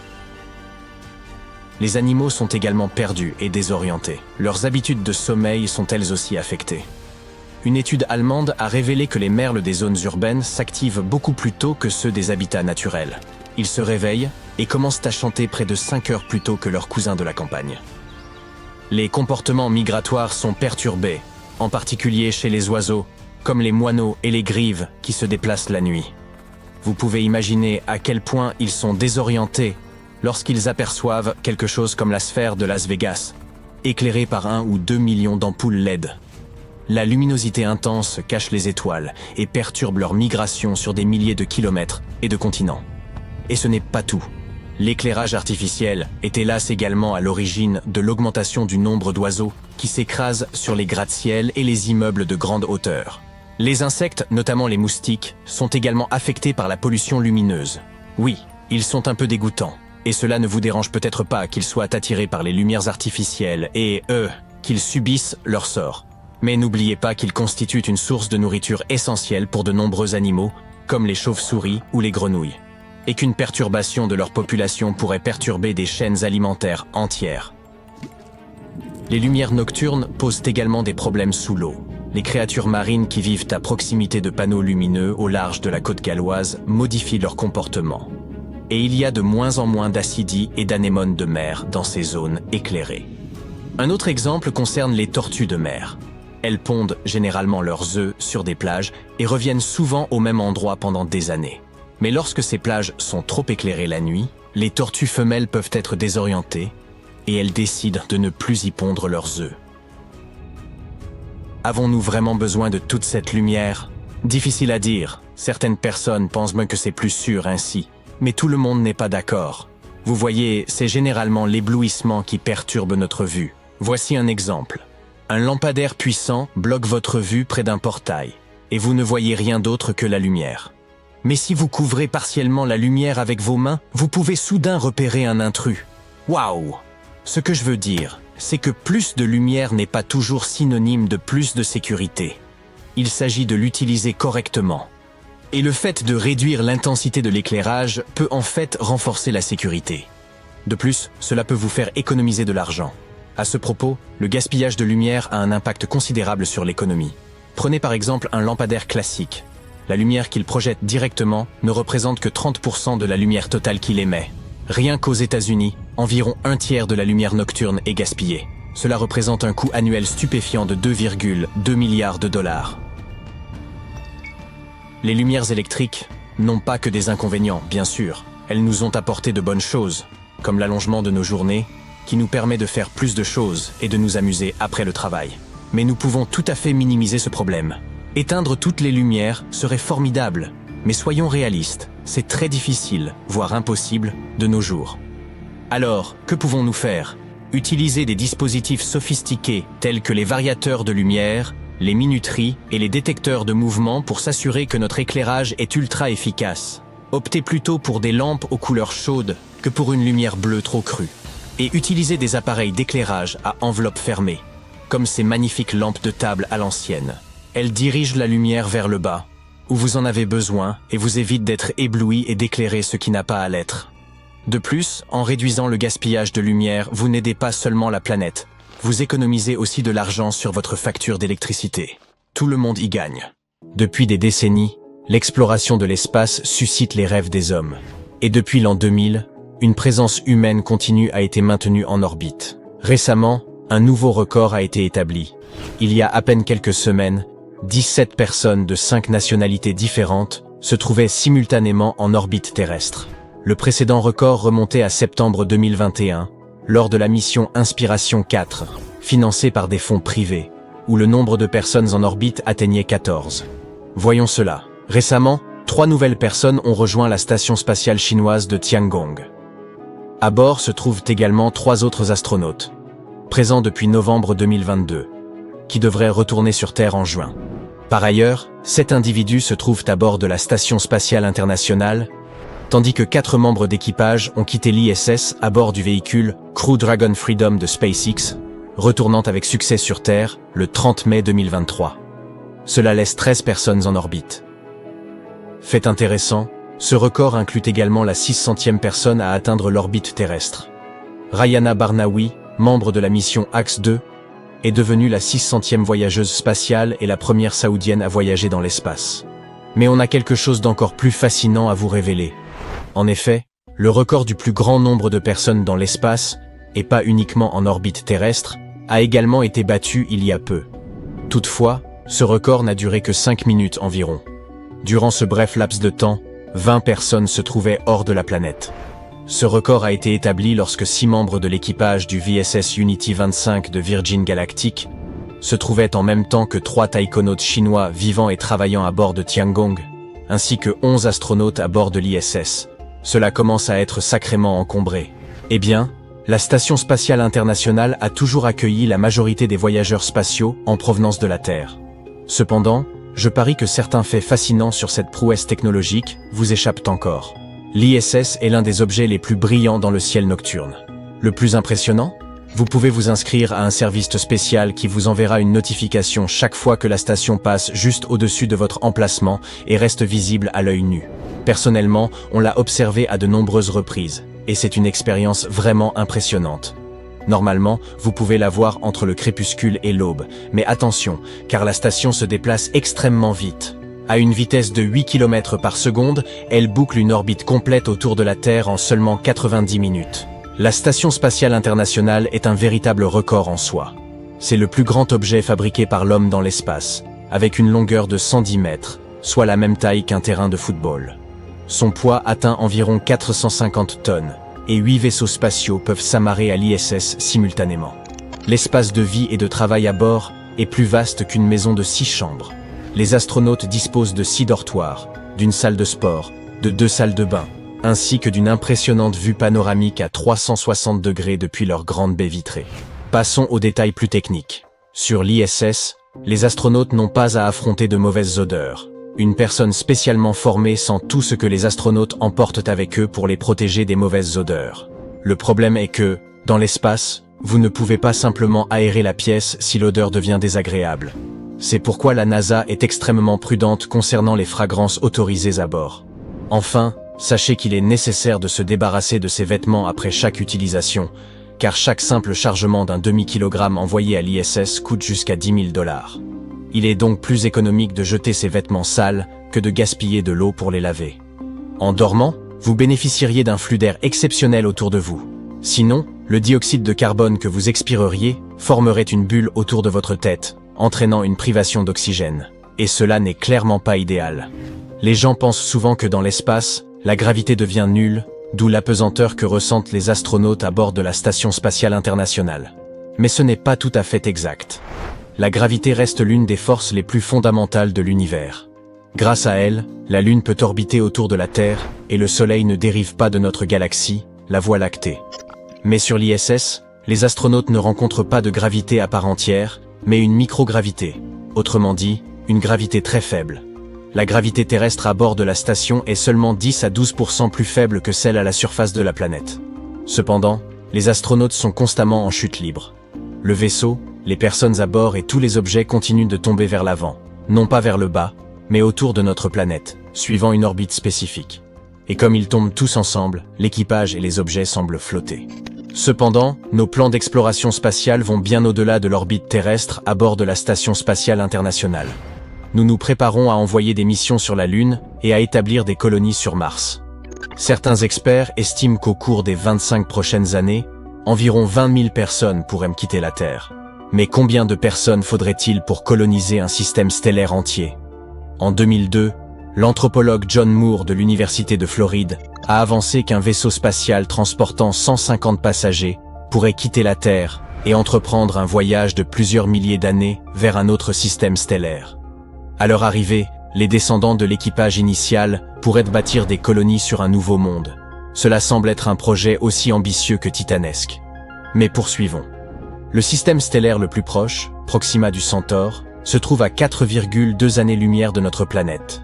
Les animaux sont également perdus et désorientés. Leurs habitudes de sommeil sont elles aussi affectées. Une étude allemande a révélé que les merles des zones urbaines s'activent beaucoup plus tôt que ceux des habitats naturels. Ils se réveillent et commencent à chanter près de 5 heures plus tôt que leurs cousins de la campagne. Les comportements migratoires sont perturbés, en particulier chez les oiseaux, comme les moineaux et les grives qui se déplacent la nuit. Vous pouvez imaginer à quel point ils sont désorientés lorsqu'ils aperçoivent quelque chose comme la sphère de Las Vegas, éclairée par 1 ou 2 millions d'ampoules LED. La luminosité intense cache les étoiles et perturbe leur migration sur des milliers de kilomètres et de continents. Et ce n'est pas tout. L'éclairage artificiel est hélas également à l'origine de l'augmentation du nombre d'oiseaux qui s'écrasent sur les gratte-ciel et les immeubles de grande hauteur. Les insectes, notamment les moustiques, sont également affectés par la pollution lumineuse. Oui, ils sont un peu dégoûtants. Et cela ne vous dérange peut-être pas qu'ils soient attirés par les lumières artificielles et, qu'ils subissent leur sort. Mais n'oubliez pas qu'ils constituent une source de nourriture essentielle pour de nombreux animaux, comme les chauves-souris ou les grenouilles. Et qu'une perturbation de leur population pourrait perturber des chaînes alimentaires entières. Les lumières nocturnes posent également des problèmes sous l'eau. Les créatures marines qui vivent à proximité de panneaux lumineux au large de la côte galloise modifient leur comportement. et il y a de moins en moins d'acidis et d'anémones de mer dans ces zones éclairées. Un autre exemple concerne les tortues de mer. Elles pondent généralement leurs œufs sur des plages et reviennent souvent au même endroit pendant des années. Mais lorsque ces plages sont trop éclairées la nuit, les tortues femelles peuvent être désorientées et elles décident de ne plus y pondre leurs œufs. Avons-nous vraiment besoin de toute cette lumière? Difficile à dire. Certaines personnes pensent même que c'est plus sûr ainsi. Mais tout le monde n'est pas d'accord. Vous voyez, c'est généralement l'éblouissement qui perturbe notre vue. Voici un exemple. Un lampadaire puissant bloque votre vue près d'un portail, et vous ne voyez rien d'autre que la lumière. Mais si vous couvrez partiellement la lumière avec vos mains, vous pouvez soudain repérer un intrus. Waouh! Ce que je veux dire, c'est que plus de lumière n'est pas toujours synonyme de plus de sécurité. Il s'agit de l'utiliser correctement. Et le fait de réduire l'intensité de l'éclairage peut en fait renforcer la sécurité. De plus, cela peut vous faire économiser de l'argent. À ce propos, le gaspillage de lumière a un impact considérable sur l'économie. Prenez par exemple un lampadaire classique. La lumière qu'il projette directement ne représente que 30% de la lumière totale qu'il émet. Rien qu'aux États-Unis, environ un tiers de la lumière nocturne est gaspillée. Cela représente un coût annuel stupéfiant de 2,2 milliards de dollars. Les lumières électriques n'ont pas que des inconvénients, bien sûr. Elles nous ont apporté de bonnes choses, comme l'allongement de nos journées, qui nous permet de faire plus de choses et de nous amuser après le travail. Mais nous pouvons tout à fait minimiser ce problème. Éteindre toutes les lumières serait formidable, mais soyons réalistes, c'est très difficile, voire impossible, de nos jours. Alors, que pouvons-nous faire? Utiliser des dispositifs sophistiqués tels que les variateurs de lumière, les minuteries et les détecteurs de mouvement pour s'assurer que notre éclairage est ultra efficace. Optez plutôt pour des lampes aux couleurs chaudes que pour une lumière bleue trop crue. Et utilisez des appareils d'éclairage à enveloppe fermée, comme ces magnifiques lampes de table à l'ancienne. Elles dirigent la lumière vers le bas, où vous en avez besoin, et vous évitent d'être ébloui et d'éclairer ce qui n'a pas à l'être. De plus, en réduisant le gaspillage de lumière, vous n'aidez pas seulement la planète, vous économisez aussi de l'argent sur votre facture d'électricité. Tout le monde y gagne. Depuis des décennies, l'exploration de l'espace suscite les rêves des hommes. Et depuis l'an 2000, une présence humaine continue a été maintenue en orbite. Récemment, un nouveau record a été établi. Il y a à peine quelques semaines, 17 personnes de 5 nationalités différentes se trouvaient simultanément en orbite terrestre. Le précédent record remontait à septembre 2021, lors de la mission Inspiration 4, financée par des fonds privés, où le nombre de personnes en orbite atteignait 14. Voyons cela. Récemment, 3 nouvelles personnes ont rejoint la station spatiale chinoise de Tiangong. À bord se trouvent également 3 autres astronautes, présents depuis novembre 2022, qui devraient retourner sur Terre en juin. Par ailleurs, 7 individus se trouvent à bord de la Station spatiale internationale, tandis que 4 membres d'équipage ont quitté l'ISS à bord du véhicule Crew Dragon Freedom de SpaceX, retournant avec succès sur Terre le 30 mai 2023. Cela laisse 13 personnes en orbite. Fait intéressant, ce record inclut également la 600e personne à atteindre l'orbite terrestre. Rayana Barnaoui, membre de la mission Axe-2, est devenue la 600e voyageuse spatiale et la première saoudienne à voyager dans l'espace. Mais on a quelque chose d'encore plus fascinant à vous révéler. En effet, le record du plus grand nombre de personnes dans l'espace, et pas uniquement en orbite terrestre, a également été battu il y a peu. Toutefois, ce record n'a duré que 5 minutes environ. Durant ce bref laps de temps, 20 personnes se trouvaient hors de la planète. Ce record a été établi lorsque 6 membres de l'équipage du VSS Unity 25 de Virgin Galactic se trouvaient en même temps que 3 taïkonautes chinois vivant et travaillant à bord de Tiangong, ainsi que 11 astronautes à bord de l'ISS. Cela commence à être sacrément encombré. Eh bien, la Station spatiale internationale a toujours accueilli la majorité des voyageurs spatiaux en provenance de la Terre. Cependant, je parie que certains faits fascinants sur cette prouesse technologique vous échappent encore. L'ISS est l'un des objets les plus brillants dans le ciel nocturne. Le plus impressionnant? Vous pouvez vous inscrire à un service spécial qui vous enverra une notification chaque fois que la station passe juste au-dessus de votre emplacement et reste visible à l'œil nu. Personnellement, on l'a observé à de nombreuses reprises, et c'est une expérience vraiment impressionnante. Normalement, vous pouvez la voir entre le crépuscule et l'aube, mais attention, car la station se déplace extrêmement vite. À une vitesse de 8 km par seconde, elle boucle une orbite complète autour de la Terre en seulement 90 minutes. La Station spatiale internationale est un véritable record en soi. C'est le plus grand objet fabriqué par l'homme dans l'espace, avec une longueur de 110 mètres, soit la même taille qu'un terrain de football. Son poids atteint environ 450 tonnes, et 8 vaisseaux spatiaux peuvent s'amarrer à l'ISS simultanément. L'espace de vie et de travail à bord est plus vaste qu'une maison de 6 chambres. Les astronautes disposent de 6 dortoirs, d'une salle de sport, de 2 salles de bain, ainsi que d'une impressionnante vue panoramique à 360 degrés depuis leur grande baie vitrée. Passons aux détails plus techniques. Sur l'ISS, les astronautes n'ont pas à affronter de mauvaises odeurs. Une personne spécialement formée sent tout ce que les astronautes emportent avec eux pour les protéger des mauvaises odeurs. Le problème est que, dans l'espace, vous ne pouvez pas simplement aérer la pièce si l'odeur devient désagréable. C'est pourquoi la NASA est extrêmement prudente concernant les fragrances autorisées à bord. Enfin, sachez qu'il est nécessaire de se débarrasser de ces vêtements après chaque utilisation, car chaque simple chargement d'un demi-kilogramme envoyé à l'ISS coûte jusqu'à 10 000 $. Il est donc plus économique de jeter ces vêtements sales que de gaspiller de l'eau pour les laver. En dormant, vous bénéficieriez d'un flux d'air exceptionnel autour de vous. Sinon, le dioxyde de carbone que vous expireriez formerait une bulle autour de votre tête, entraînant une privation d'oxygène. Et cela n'est clairement pas idéal. Les gens pensent souvent que dans l'espace, la gravité devient nulle, d'où l'apesanteur que ressentent les astronautes à bord de la Station spatiale internationale. Mais ce n'est pas tout à fait exact. La gravité reste l'une des forces les plus fondamentales de l'univers. Grâce à elle, la Lune peut orbiter autour de la Terre, et le Soleil ne dérive pas de notre galaxie, la Voie lactée. Mais sur l'ISS, les astronautes ne rencontrent pas de gravité à part entière, mais une microgravité, autrement dit, une gravité très faible. La gravité terrestre à bord de la station est seulement 10 à 12% plus faible que celle à la surface de la planète. Cependant, les astronautes sont constamment en chute libre. Le vaisseau, les personnes à bord et tous les objets continuent de tomber vers l'avant, non pas vers le bas, mais autour de notre planète, suivant une orbite spécifique. Et comme ils tombent tous ensemble, l'équipage et les objets semblent flotter. Cependant, nos plans d'exploration spatiale vont bien au-delà de l'orbite terrestre à bord de la Station spatiale internationale. Nous nous préparons à envoyer des missions sur la Lune et à établir des colonies sur Mars. Certains experts estiment qu'au cours des 25 prochaines années, environ 20 000 personnes pourraient quitter la Terre. Mais combien de personnes faudrait-il pour coloniser un système stellaire entier? En 2002, l'anthropologue John Moore de l'Université de Floride a avancé qu'un vaisseau spatial transportant 150 passagers pourrait quitter la Terre et entreprendre un voyage de plusieurs milliers d'années vers un autre système stellaire. À leur arrivée, les descendants de l'équipage initial pourraient bâtir des colonies sur un nouveau monde. Cela semble être un projet aussi ambitieux que titanesque. Mais poursuivons. Le système stellaire le plus proche, Proxima du Centaure, se trouve à 4,2 années-lumière de notre planète.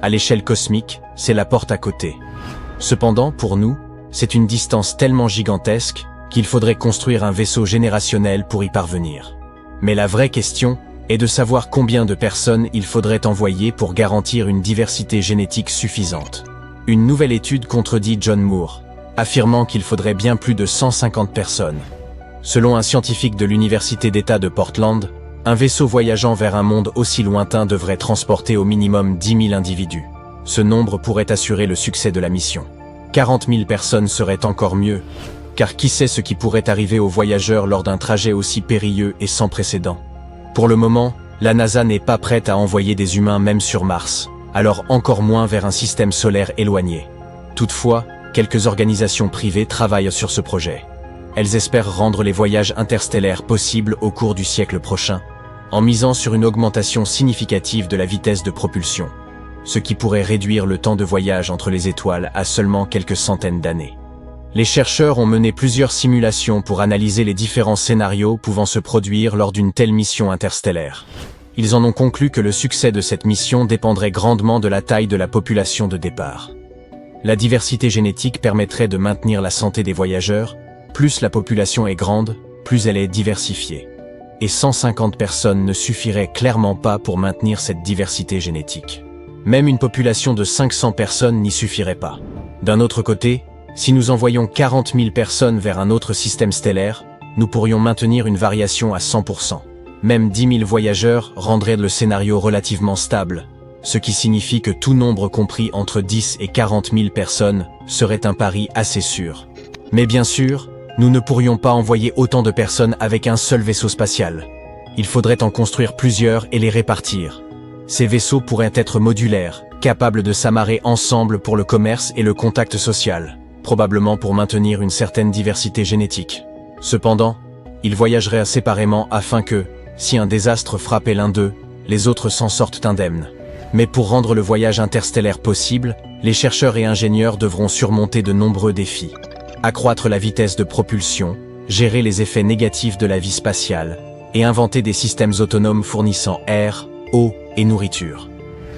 À l'échelle cosmique, c'est la porte à côté. Cependant, pour nous, c'est une distance tellement gigantesque qu'il faudrait construire un vaisseau générationnel pour y parvenir. Mais la vraie question est de savoir combien de personnes il faudrait envoyer pour garantir une diversité génétique suffisante. Une nouvelle étude contredit John Moore, affirmant qu'il faudrait bien plus de 150 personnes. Selon un scientifique de l'Université d'État de Portland, un vaisseau voyageant vers un monde aussi lointain devrait transporter au minimum 10 000 individus. Ce nombre pourrait assurer le succès de la mission. 40 000 personnes seraient encore mieux, car qui sait ce qui pourrait arriver aux voyageurs lors d'un trajet aussi périlleux et sans précédent. Pour le moment, la NASA n'est pas prête à envoyer des humains même sur Mars, alors encore moins vers un système solaire éloigné. Toutefois, quelques organisations privées travaillent sur ce projet. Elles espèrent rendre les voyages interstellaires possibles au cours du siècle prochain, en misant sur une augmentation significative de la vitesse de propulsion, ce qui pourrait réduire le temps de voyage entre les étoiles à seulement quelques centaines d'années. Les chercheurs ont mené plusieurs simulations pour analyser les différents scénarios pouvant se produire lors d'une telle mission interstellaire. Ils en ont conclu que le succès de cette mission dépendrait grandement de la taille de la population de départ. La diversité génétique permettrait de maintenir la santé des voyageurs. Plus la population est grande, plus elle est diversifiée. Et 150 personnes ne suffiraient clairement pas pour maintenir cette diversité génétique. Même une population de 500 personnes n'y suffirait pas. D'un autre côté, si nous envoyons 40 000 personnes vers un autre système stellaire, nous pourrions maintenir une variation à 100%. Même 10 000 voyageurs rendraient le scénario relativement stable, ce qui signifie que tout nombre compris entre 10 et 40 000 personnes serait un pari assez sûr. Mais bien sûr, nous ne pourrions pas envoyer autant de personnes avec un seul vaisseau spatial. Il faudrait en construire plusieurs et les répartir. Ces vaisseaux pourraient être modulaires, capables de s'amarrer ensemble pour le commerce et le contact social, probablement pour maintenir une certaine diversité génétique. Cependant, ils voyageraient séparément afin que, si un désastre frappait l'un d'eux, les autres s'en sortent indemnes. Mais pour rendre le voyage interstellaire possible, les chercheurs et ingénieurs devront surmonter de nombreux défis. Accroître la vitesse de propulsion, gérer les effets négatifs de la vie spatiale, et inventer des systèmes autonomes fournissant air, eau et nourriture.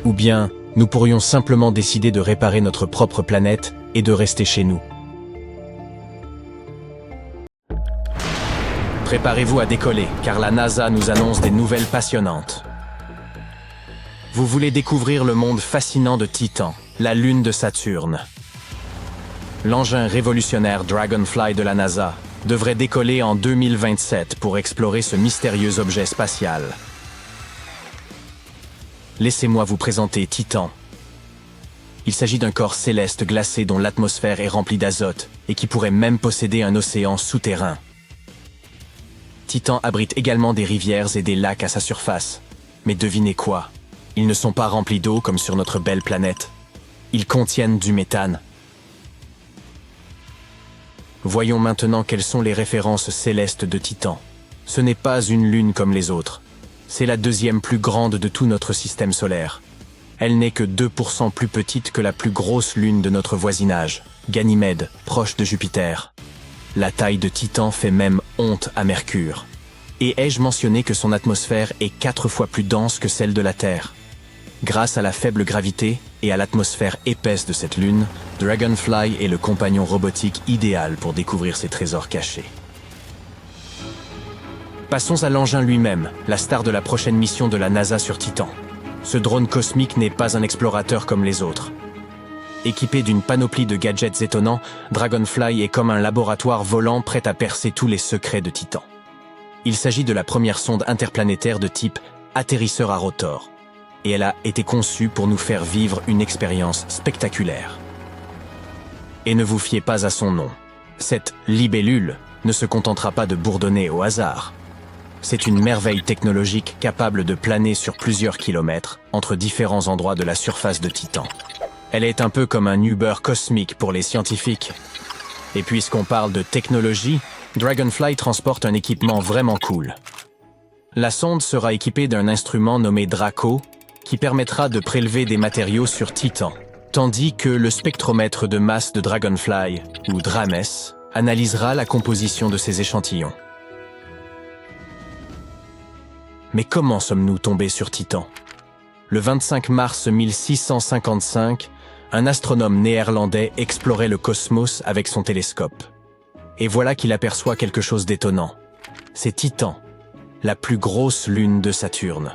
Ou bien, nous pourrions simplement décider de réparer notre propre planète et de rester chez nous. Préparez-vous à décoller, car la NASA nous annonce des nouvelles passionnantes. Vous voulez découvrir le monde fascinant de Titan, la lune de Saturne. L'engin révolutionnaire Dragonfly de la NASA devrait décoller en 2027 pour explorer ce mystérieux objet spatial. Laissez-moi vous présenter Titan. Il s'agit d'un corps céleste glacé dont l'atmosphère est remplie d'azote et qui pourrait même posséder un océan souterrain. Titan abrite également des rivières et des lacs à sa surface. Mais devinez quoi? Ils ne sont pas remplis d'eau comme sur notre belle planète. Ils contiennent du méthane. Voyons maintenant quelles sont les références célestes de Titan. Ce n'est pas une lune comme les autres. C'est la deuxième plus grande de tout notre système solaire. Elle n'est que 2% plus petite que la plus grosse lune de notre voisinage, Ganymède, proche de Jupiter. La taille de Titan fait même honte à Mercure. Et ai-je mentionné que son atmosphère est 4 fois plus dense que celle de la Terre? Grâce à la faible gravité et à l'atmosphère épaisse de cette lune, Dragonfly est le compagnon robotique idéal pour découvrir ses trésors cachés. Passons à l'engin lui-même, la star de la prochaine mission de la NASA sur Titan. Ce drone cosmique n'est pas un explorateur comme les autres. Équipé d'une panoplie de gadgets étonnants, Dragonfly est comme un laboratoire volant prêt à percer tous les secrets de Titan. Il s'agit de la première sonde interplanétaire de type atterrisseur à rotor. Et elle a été conçue pour nous faire vivre une expérience spectaculaire. Et ne vous fiez pas à son nom. Cette libellule ne se contentera pas de bourdonner au hasard. C'est une merveille technologique capable de planer sur plusieurs kilomètres entre différents endroits de la surface de Titan. Elle est un peu comme un Uber cosmique pour les scientifiques. Et puisqu'on parle de technologie, Dragonfly transporte un équipement vraiment cool. La sonde sera équipée d'un instrument nommé Draco, qui permettra de prélever des matériaux sur Titan, tandis que le spectromètre de masse de Dragonfly, ou DRAMES, analysera la composition de ces échantillons. Mais comment sommes-nous tombés sur Titan? Le 25 mars 1655, un astronome néerlandais explorait le cosmos avec son télescope. Et voilà qu'il aperçoit quelque chose d'étonnant. C'est Titan, la plus grosse lune de Saturne.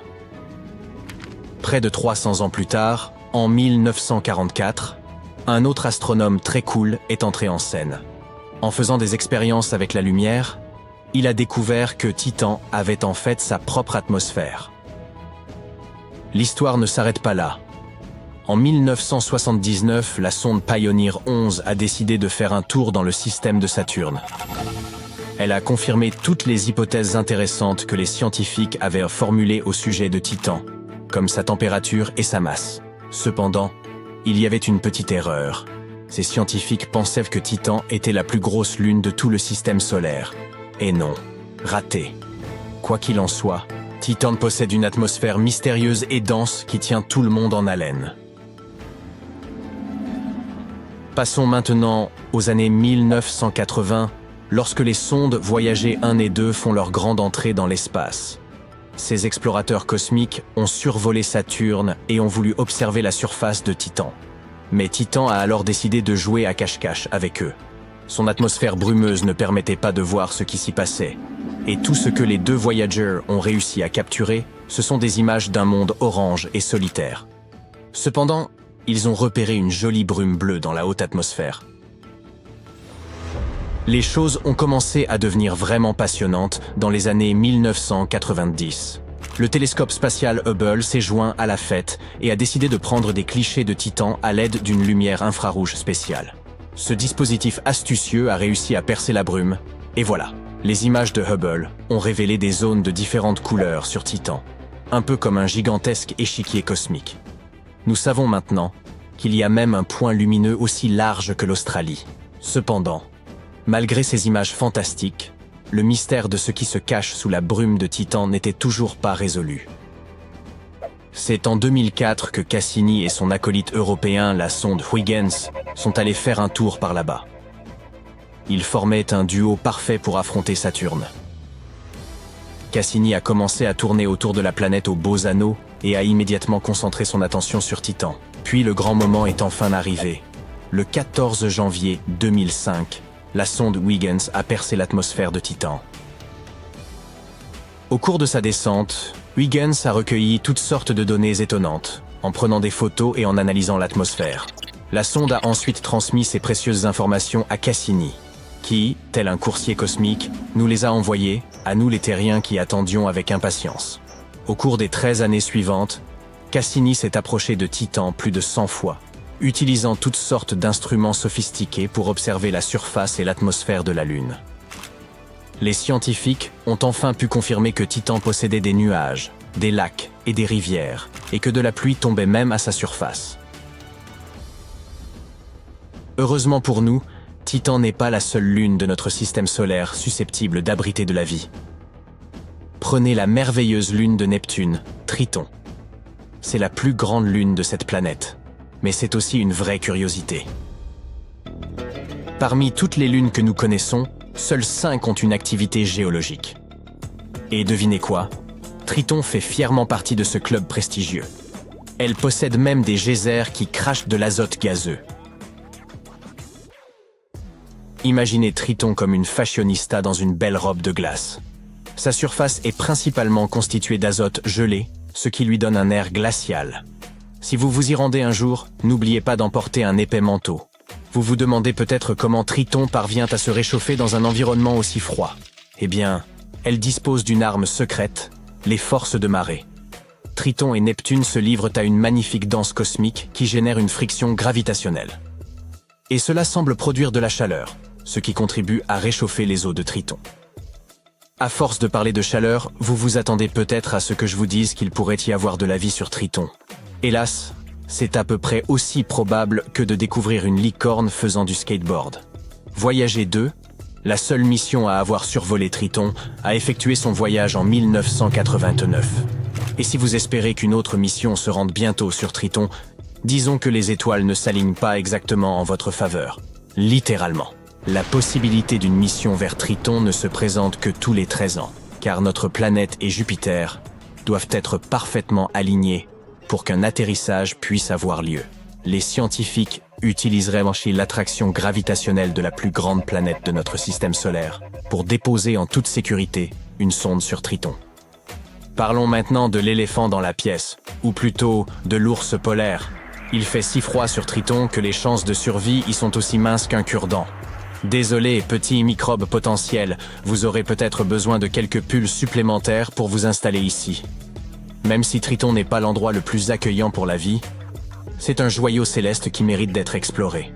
Près de 300 ans plus tard, en 1944, un autre astronome très cool est entré en scène. En faisant des expériences avec la lumière, il a découvert que Titan avait en fait sa propre atmosphère. L'histoire ne s'arrête pas là. En 1979, la sonde Pioneer 11 a décidé de faire un tour dans le système de Saturne. Elle a confirmé toutes les hypothèses intéressantes que les scientifiques avaient formulées au sujet de Titan, comme sa température et sa masse. Cependant, il y avait une petite erreur. Ces scientifiques pensaient que Titan était la plus grosse lune de tout le système solaire. Et non, raté. Quoi qu'il en soit, Titan possède une atmosphère mystérieuse et dense qui tient tout le monde en haleine. Passons maintenant aux années 1980, lorsque les sondes Voyager 1 et 2 font leur grande entrée dans l'espace. Ces explorateurs cosmiques ont survolé Saturne et ont voulu observer la surface de Titan. Mais Titan a alors décidé de jouer à cache-cache avec eux. Son atmosphère brumeuse ne permettait pas de voir ce qui s'y passait. Et tout ce que les deux Voyagers ont réussi à capturer, ce sont des images d'un monde orange et solitaire. Cependant, ils ont repéré une jolie brume bleue dans la haute atmosphère. Les choses ont commencé à devenir vraiment passionnantes dans les années 1990. Le télescope spatial Hubble s'est joint à la fête et a décidé de prendre des clichés de Titan à l'aide d'une lumière infrarouge spéciale. Ce dispositif astucieux a réussi à percer la brume, et voilà. Les images de Hubble ont révélé des zones de différentes couleurs sur Titan, un peu comme un gigantesque échiquier cosmique. Nous savons maintenant qu'il y a même un point lumineux aussi large que l'Australie. Cependant, malgré ces images fantastiques, le mystère de ce qui se cache sous la brume de Titan n'était toujours pas résolu. C'est en 2004 que Cassini et son acolyte européen, la sonde Huygens, sont allés faire un tour par là-bas. Ils formaient un duo parfait pour affronter Saturne. Cassini a commencé à tourner autour de la planète aux beaux anneaux et a immédiatement concentré son attention sur Titan. Puis le grand moment est enfin arrivé. Le 14 janvier 2005, la sonde Huygens a percé l'atmosphère de Titan. Au cours de sa descente, Huygens a recueilli toutes sortes de données étonnantes, en prenant des photos et en analysant l'atmosphère. La sonde a ensuite transmis ces précieuses informations à Cassini, qui, tel un coursier cosmique, nous les a envoyées, à nous les terriens qui attendions avec impatience. Au cours des 13 années suivantes, Cassini s'est approché de Titan plus de 100 fois, utilisant toutes sortes d'instruments sophistiqués pour observer la surface et l'atmosphère de la Lune. Les scientifiques ont enfin pu confirmer que Titan possédait des nuages, des lacs et des rivières, et que de la pluie tombait même à sa surface. Heureusement pour nous, Titan n'est pas la seule lune de notre système solaire susceptible d'abriter de la vie. Prenez la merveilleuse lune de Neptune, Triton. C'est la plus grande lune de cette planète, mais c'est aussi une vraie curiosité. Parmi toutes les lunes que nous connaissons, seules 5 ont une activité géologique. Et devinez quoi? Triton fait fièrement partie de ce club prestigieux. Elle possède même des geysers qui crachent de l'azote gazeux. Imaginez Triton comme une fashionista dans une belle robe de glace. Sa surface est principalement constituée d'azote gelé, ce qui lui donne un air glacial. Si vous vous y rendez un jour, n'oubliez pas d'emporter un épais manteau. Vous vous demandez peut-être comment Triton parvient à se réchauffer dans un environnement aussi froid. Eh bien, elle dispose d'une arme secrète, les forces de marée. Triton et Neptune se livrent à une magnifique danse cosmique qui génère une friction gravitationnelle. Et cela semble produire de la chaleur, ce qui contribue à réchauffer les eaux de Triton. À force de parler de chaleur, vous vous attendez peut-être à ce que je vous dise qu'il pourrait y avoir de la vie sur Triton. Hélas, c'est à peu près aussi probable que de découvrir une licorne faisant du skateboard. Voyager 2, la seule mission à avoir survolé Triton, a effectué son voyage en 1989. Et si vous espérez qu'une autre mission se rende bientôt sur Triton, disons que les étoiles ne s'alignent pas exactement en votre faveur. Littéralement. La possibilité d'une mission vers Triton ne se présente que tous les 13 ans, car notre planète et Jupiter doivent être parfaitement alignés pour qu'un atterrissage puisse avoir lieu. Les scientifiques utiliseraient l'attraction gravitationnelle de la plus grande planète de notre système solaire pour déposer en toute sécurité une sonde sur Triton. Parlons maintenant de l'éléphant dans la pièce, ou plutôt de l'ours polaire. Il fait si froid sur Triton que les chances de survie y sont aussi minces qu'un cure-dent. Désolé, petits microbes potentiels, vous aurez peut-être besoin de quelques pulls supplémentaires pour vous installer ici. Même si Triton n'est pas l'endroit le plus accueillant pour la vie, c'est un joyau céleste qui mérite d'être exploré.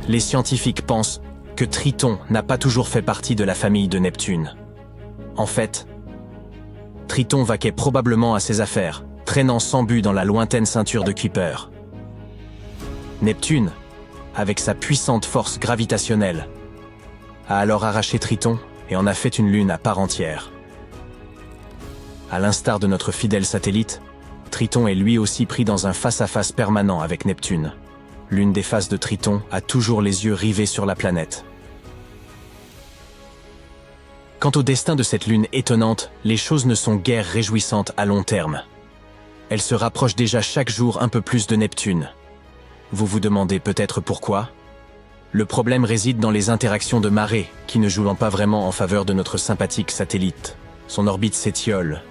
Les scientifiques pensent que Triton n'a pas toujours fait partie de la famille de Neptune. En fait, Triton vaquait probablement à ses affaires, traînant sans but dans la lointaine ceinture de Kuiper. Neptune, avec sa puissante force gravitationnelle, a alors arraché Triton et en a fait une lune à part entière. À l'instar de notre fidèle satellite, Triton est lui aussi pris dans un face-à-face permanent avec Neptune. L'une des faces de Triton a toujours les yeux rivés sur la planète. Quant au destin de cette lune étonnante, les choses ne sont guère réjouissantes à long terme. Elle se rapproche déjà chaque jour un peu plus de Neptune. Vous vous demandez peut-être pourquoi? Le problème réside dans les interactions de marée, qui ne jouent pas vraiment en faveur de notre sympathique satellite. Son orbite s'étiole.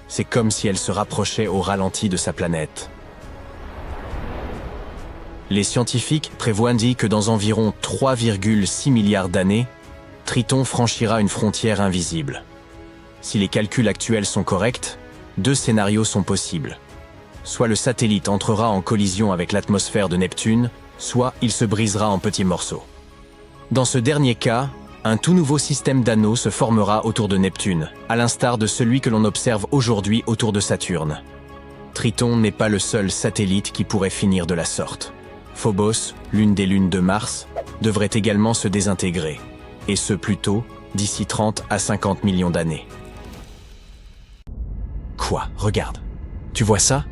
C'est comme si elle se rapprochait au ralenti de sa planète. Les scientifiques prévoient que dans environ 3,6 milliards d'années, Triton franchira une frontière invisible. Si les calculs actuels sont corrects, 2 scénarios sont possibles. Soit le satellite entrera en collision avec l'atmosphère de Neptune, soit il se brisera en petits morceaux. Dans ce dernier cas, un tout nouveau système d'anneaux se formera autour de Neptune, à l'instar de celui que l'on observe aujourd'hui autour de Saturne. Triton n'est pas le seul satellite qui pourrait finir de la sorte. Phobos, l'une des lunes de Mars, devrait également se désintégrer, et ce plus tôt, d'ici 30 à 50 millions d'années. Quoi? Regarde. Tu vois ça?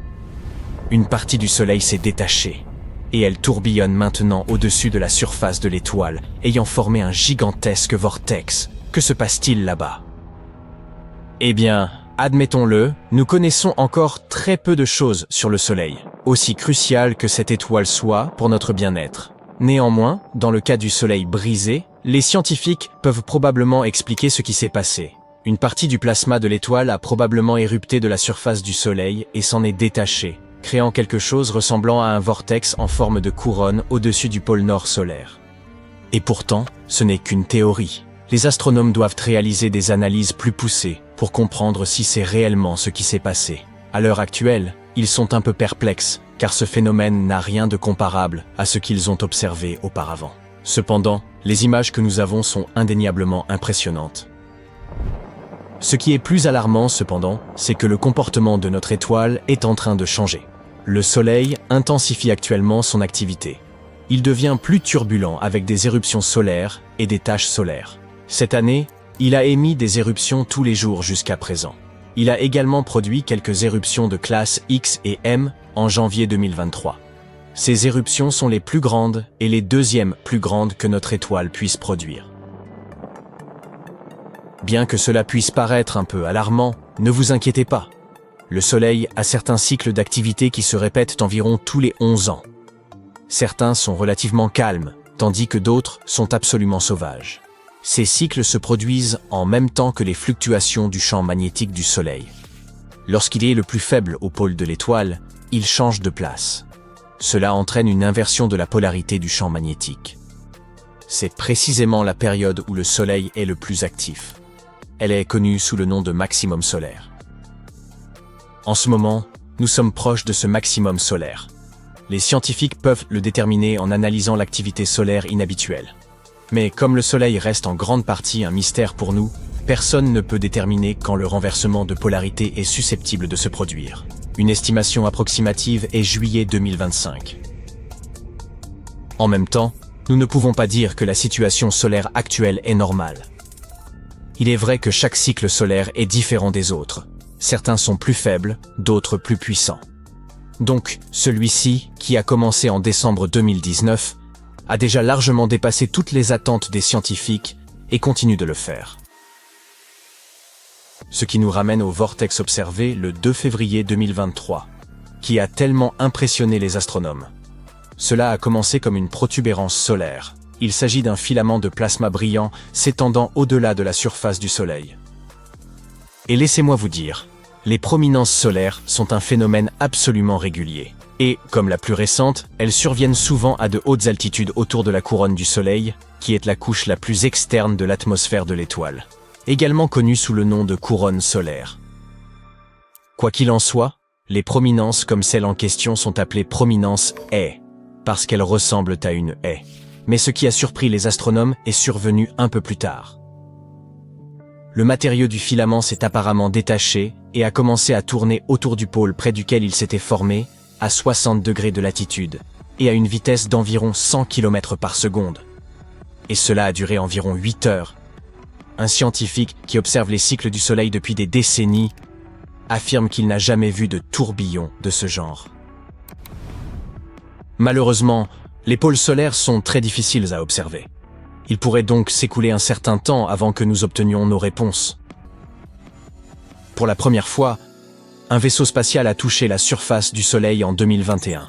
Une partie du Soleil s'est détachée, et elle tourbillonne maintenant au-dessus de la surface de l'étoile, ayant formé un gigantesque vortex. Que se passe-t-il là-bas? Eh bien, admettons-le, nous connaissons encore très peu de choses sur le Soleil, aussi crucial que cette étoile soit pour notre bien-être. Néanmoins, dans le cas du Soleil brisé, les scientifiques peuvent probablement expliquer ce qui s'est passé. Une partie du plasma de l'étoile a probablement érupté de la surface du Soleil et s'en est détachée, créant quelque chose ressemblant à un vortex en forme de couronne au-dessus du pôle nord solaire. Et pourtant, ce n'est qu'une théorie. Les astronomes doivent réaliser des analyses plus poussées pour comprendre si c'est réellement ce qui s'est passé. À l'heure actuelle, ils sont un peu perplexes, car ce phénomène n'a rien de comparable à ce qu'ils ont observé auparavant. Cependant, les images que nous avons sont indéniablement impressionnantes. Ce qui est plus alarmant cependant, c'est que le comportement de notre étoile est en train de changer. Le Soleil intensifie actuellement son activité. Il devient plus turbulent avec des éruptions solaires et des taches solaires. Cette année, il a émis des éruptions tous les jours jusqu'à présent. Il a également produit quelques éruptions de classe X et M en janvier 2023. Ces éruptions sont les plus grandes et les deuxièmes plus grandes que notre étoile puisse produire. Bien que cela puisse paraître un peu alarmant, ne vous inquiétez pas. Le Soleil a certains cycles d'activité qui se répètent environ tous les 11 ans. Certains sont relativement calmes, tandis que d'autres sont absolument sauvages. Ces cycles se produisent en même temps que les fluctuations du champ magnétique du Soleil. Lorsqu'il est le plus faible au pôle de l'étoile, il change de place. Cela entraîne une inversion de la polarité du champ magnétique. C'est précisément la période où le Soleil est le plus actif. Elle est connue sous le nom de maximum solaire. En ce moment, nous sommes proches de ce maximum solaire. Les scientifiques peuvent le déterminer en analysant l'activité solaire inhabituelle. Mais comme le Soleil reste en grande partie un mystère pour nous, personne ne peut déterminer quand le renversement de polarité est susceptible de se produire. Une estimation approximative est juillet 2025. En même temps, nous ne pouvons pas dire que la situation solaire actuelle est normale. Il est vrai que chaque cycle solaire est différent des autres. Certains sont plus faibles, d'autres plus puissants. Donc, celui-ci, qui a commencé en décembre 2019, a déjà largement dépassé toutes les attentes des scientifiques et continue de le faire. Ce qui nous ramène au vortex observé le 2 février 2023, qui a tellement impressionné les astronomes. Cela a commencé comme une protubérance solaire. Il s'agit d'un filament de plasma brillant s'étendant au-delà de la surface du Soleil. Et laissez-moi vous dire, les prominences solaires sont un phénomène absolument régulier. Et, comme la plus récente, elles surviennent souvent à de hautes altitudes autour de la couronne du Soleil, qui est la couche la plus externe de l'atmosphère de l'étoile, également connue sous le nom de couronne solaire. Quoi qu'il en soit, les prominences comme celle en question sont appelées prominences A, parce qu'elles ressemblent à une haie. Mais ce qui a surpris les astronomes est survenu un peu plus tard. Le matériau du filament s'est apparemment détaché et a commencé à tourner autour du pôle près duquel il s'était formé, à 60 degrés de latitude, et à une vitesse d'environ 100 km par seconde. Et cela a duré environ 8 heures. Un scientifique qui observe les cycles du Soleil depuis des décennies affirme qu'il n'a jamais vu de tourbillon de ce genre. Malheureusement, les pôles solaires sont très difficiles à observer. Il pourrait donc s'écouler un certain temps avant que nous obtenions nos réponses. Pour la première fois, un vaisseau spatial a touché la surface du Soleil en 2021.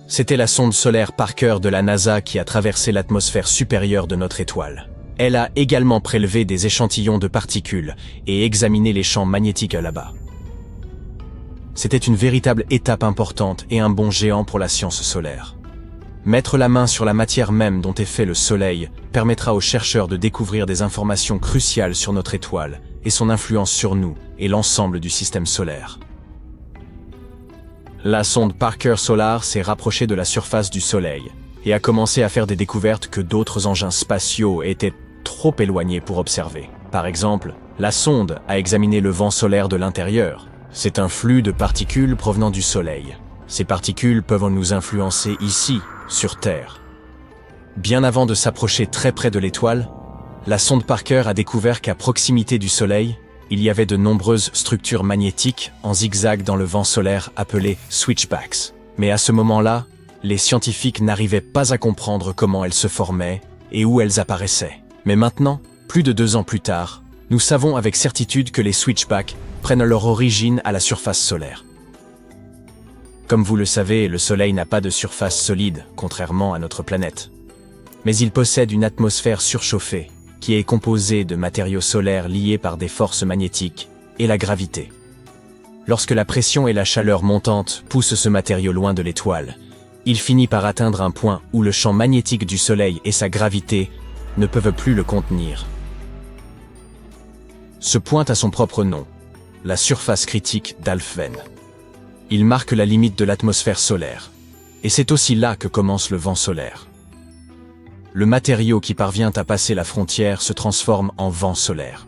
C'était la sonde solaire Parker de la NASA qui a traversé l'atmosphère supérieure de notre étoile. Elle a également prélevé des échantillons de particules et examiné les champs magnétiques là-bas. C'était une véritable étape importante et un bond géant pour la science solaire. Mettre la main sur la matière même dont est fait le Soleil permettra aux chercheurs de découvrir des informations cruciales sur notre étoile et son influence sur nous et l'ensemble du système solaire. La sonde Parker Solar s'est rapprochée de la surface du Soleil et a commencé à faire des découvertes que d'autres engins spatiaux étaient trop éloignés pour observer. Par exemple, la sonde a examiné le vent solaire de l'intérieur. C'est un flux de particules provenant du Soleil. Ces particules peuvent nous influencer ici, sur Terre. Bien avant de s'approcher très près de l'étoile, la sonde Parker a découvert qu'à proximité du Soleil, il y avait de nombreuses structures magnétiques en zigzag dans le vent solaire appelées switchbacks. Mais à ce moment-là, les scientifiques n'arrivaient pas à comprendre comment elles se formaient et où elles apparaissaient. Mais maintenant, plus de 2 ans plus tard, nous savons avec certitude que les switchbacks prennent leur origine à la surface solaire. Comme vous le savez, le Soleil n'a pas de surface solide, contrairement à notre planète. Mais il possède une atmosphère surchauffée, qui est composée de matériaux solaires liés par des forces magnétiques et la gravité. Lorsque la pression et la chaleur montante poussent ce matériau loin de l'étoile, il finit par atteindre un point où le champ magnétique du Soleil et sa gravité ne peuvent plus le contenir. Ce point a son propre nom, la surface critique d'Alfvén. Il marque la limite de l'atmosphère solaire, et c'est aussi là que commence le vent solaire. Le matériau qui parvient à passer la frontière se transforme en vent solaire.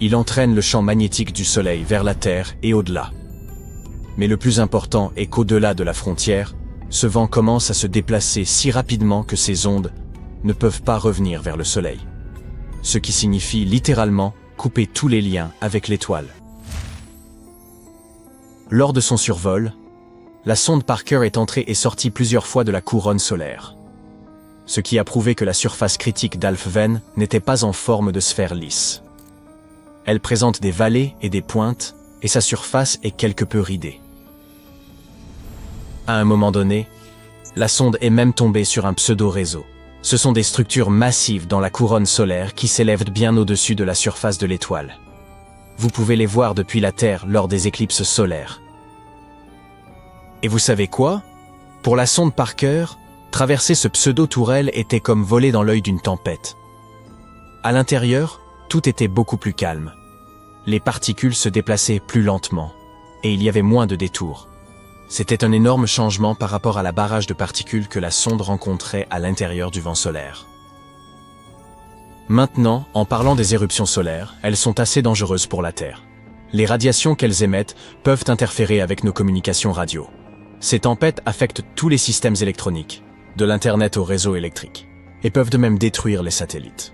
Il entraîne le champ magnétique du Soleil vers la Terre et au-delà. Mais le plus important est qu'au-delà de la frontière, ce vent commence à se déplacer si rapidement que ces ondes ne peuvent pas revenir vers le Soleil. Ce qui signifie littéralement couper tous les liens avec l'étoile. Lors de son survol, la sonde Parker est entrée et sortie plusieurs fois de la couronne solaire, ce qui a prouvé que la surface critique d'Alfvén n'était pas en forme de sphère lisse. Elle présente des vallées et des pointes, et sa surface est quelque peu ridée. À un moment donné, la sonde est même tombée sur un pseudo-réseau. Ce sont des structures massives dans la couronne solaire qui s'élèvent bien au-dessus de la surface de l'étoile. Vous pouvez les voir depuis la Terre lors des éclipses solaires. Et vous savez quoi? Pour la sonde Parker, traverser ce pseudo-tourelle était comme voler dans l'œil d'une tempête. À l'intérieur, tout était beaucoup plus calme. Les particules se déplaçaient plus lentement, et il y avait moins de détours. C'était un énorme changement par rapport à la barrage de particules que la sonde rencontrait à l'intérieur du vent solaire. Maintenant, en parlant des éruptions solaires, elles sont assez dangereuses pour la Terre. Les radiations qu'elles émettent peuvent interférer avec nos communications radio. Ces tempêtes affectent tous les systèmes électroniques, de l'Internet au réseau électrique, et peuvent de même détruire les satellites.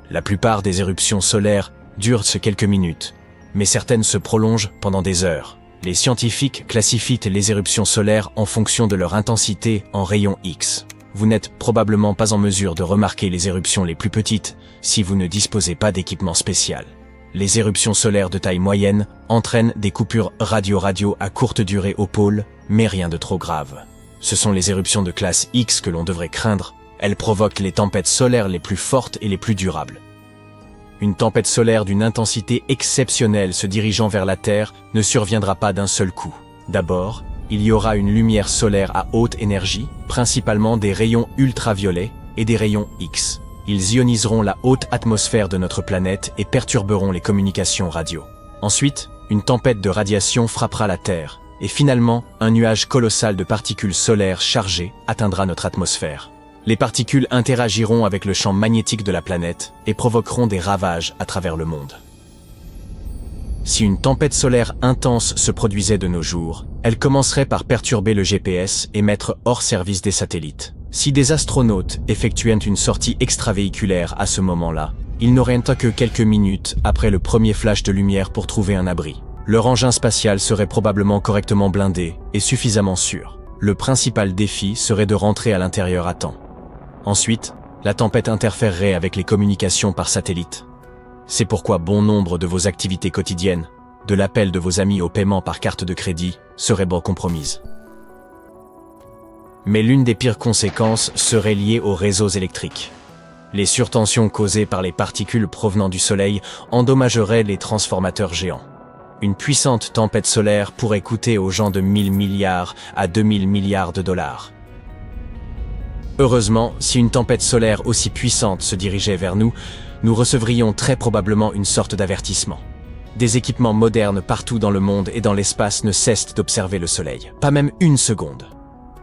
La plupart des éruptions solaires durent quelques minutes, mais certaines se prolongent pendant des heures. Les scientifiques classifient les éruptions solaires en fonction de leur intensité en rayons X. Vous n'êtes probablement pas en mesure de remarquer les éruptions les plus petites si vous ne disposez pas d'équipement spécial. Les éruptions solaires de taille moyenne entraînent des coupures radio à courte durée au pôle, mais rien de trop grave. Ce sont les éruptions de classe X que l'on devrait craindre. Elles provoquent les tempêtes solaires les plus fortes et les plus durables. Une tempête solaire d'une intensité exceptionnelle se dirigeant vers la Terre ne surviendra pas d'un seul coup. D'abord, il y aura une lumière solaire à haute énergie, principalement des rayons ultraviolets et des rayons X. Ils ioniseront la haute atmosphère de notre planète et perturberont les communications radio. Ensuite, une tempête de radiation frappera la Terre, et finalement, un nuage colossal de particules solaires chargées atteindra notre atmosphère. Les particules interagiront avec le champ magnétique de la planète et provoqueront des ravages à travers le monde. Si une tempête solaire intense se produisait de nos jours, elle commencerait par perturber le GPS et mettre hors service des satellites. Si des astronautes effectuaient une sortie extravéhiculaire à ce moment-là, ils n'auraient que quelques minutes après le premier flash de lumière pour trouver un abri. Leur engin spatial serait probablement correctement blindé et suffisamment sûr. Le principal défi serait de rentrer à l'intérieur à temps. Ensuite, la tempête interférerait avec les communications par satellite. C'est pourquoi bon nombre de vos activités quotidiennes, de l'appel de vos amis au paiement par carte de crédit, seraient compromises. Mais l'une des pires conséquences serait liée aux réseaux électriques. Les surtensions causées par les particules provenant du Soleil endommageraient les transformateurs géants. Une puissante tempête solaire pourrait coûter aux gens de 1000 milliards à 2000 milliards de dollars. Heureusement, si une tempête solaire aussi puissante se dirigeait vers nous, nous recevrions très probablement une sorte d'avertissement. Des équipements modernes partout dans le monde et dans l'espace ne cessent d'observer le Soleil, pas même une seconde.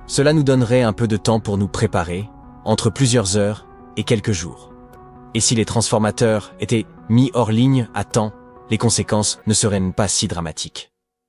Cela nous donnerait un peu de temps pour nous préparer, entre plusieurs heures et quelques jours. Et si les transformateurs étaient mis hors ligne à temps, les conséquences ne seraient pas si dramatiques.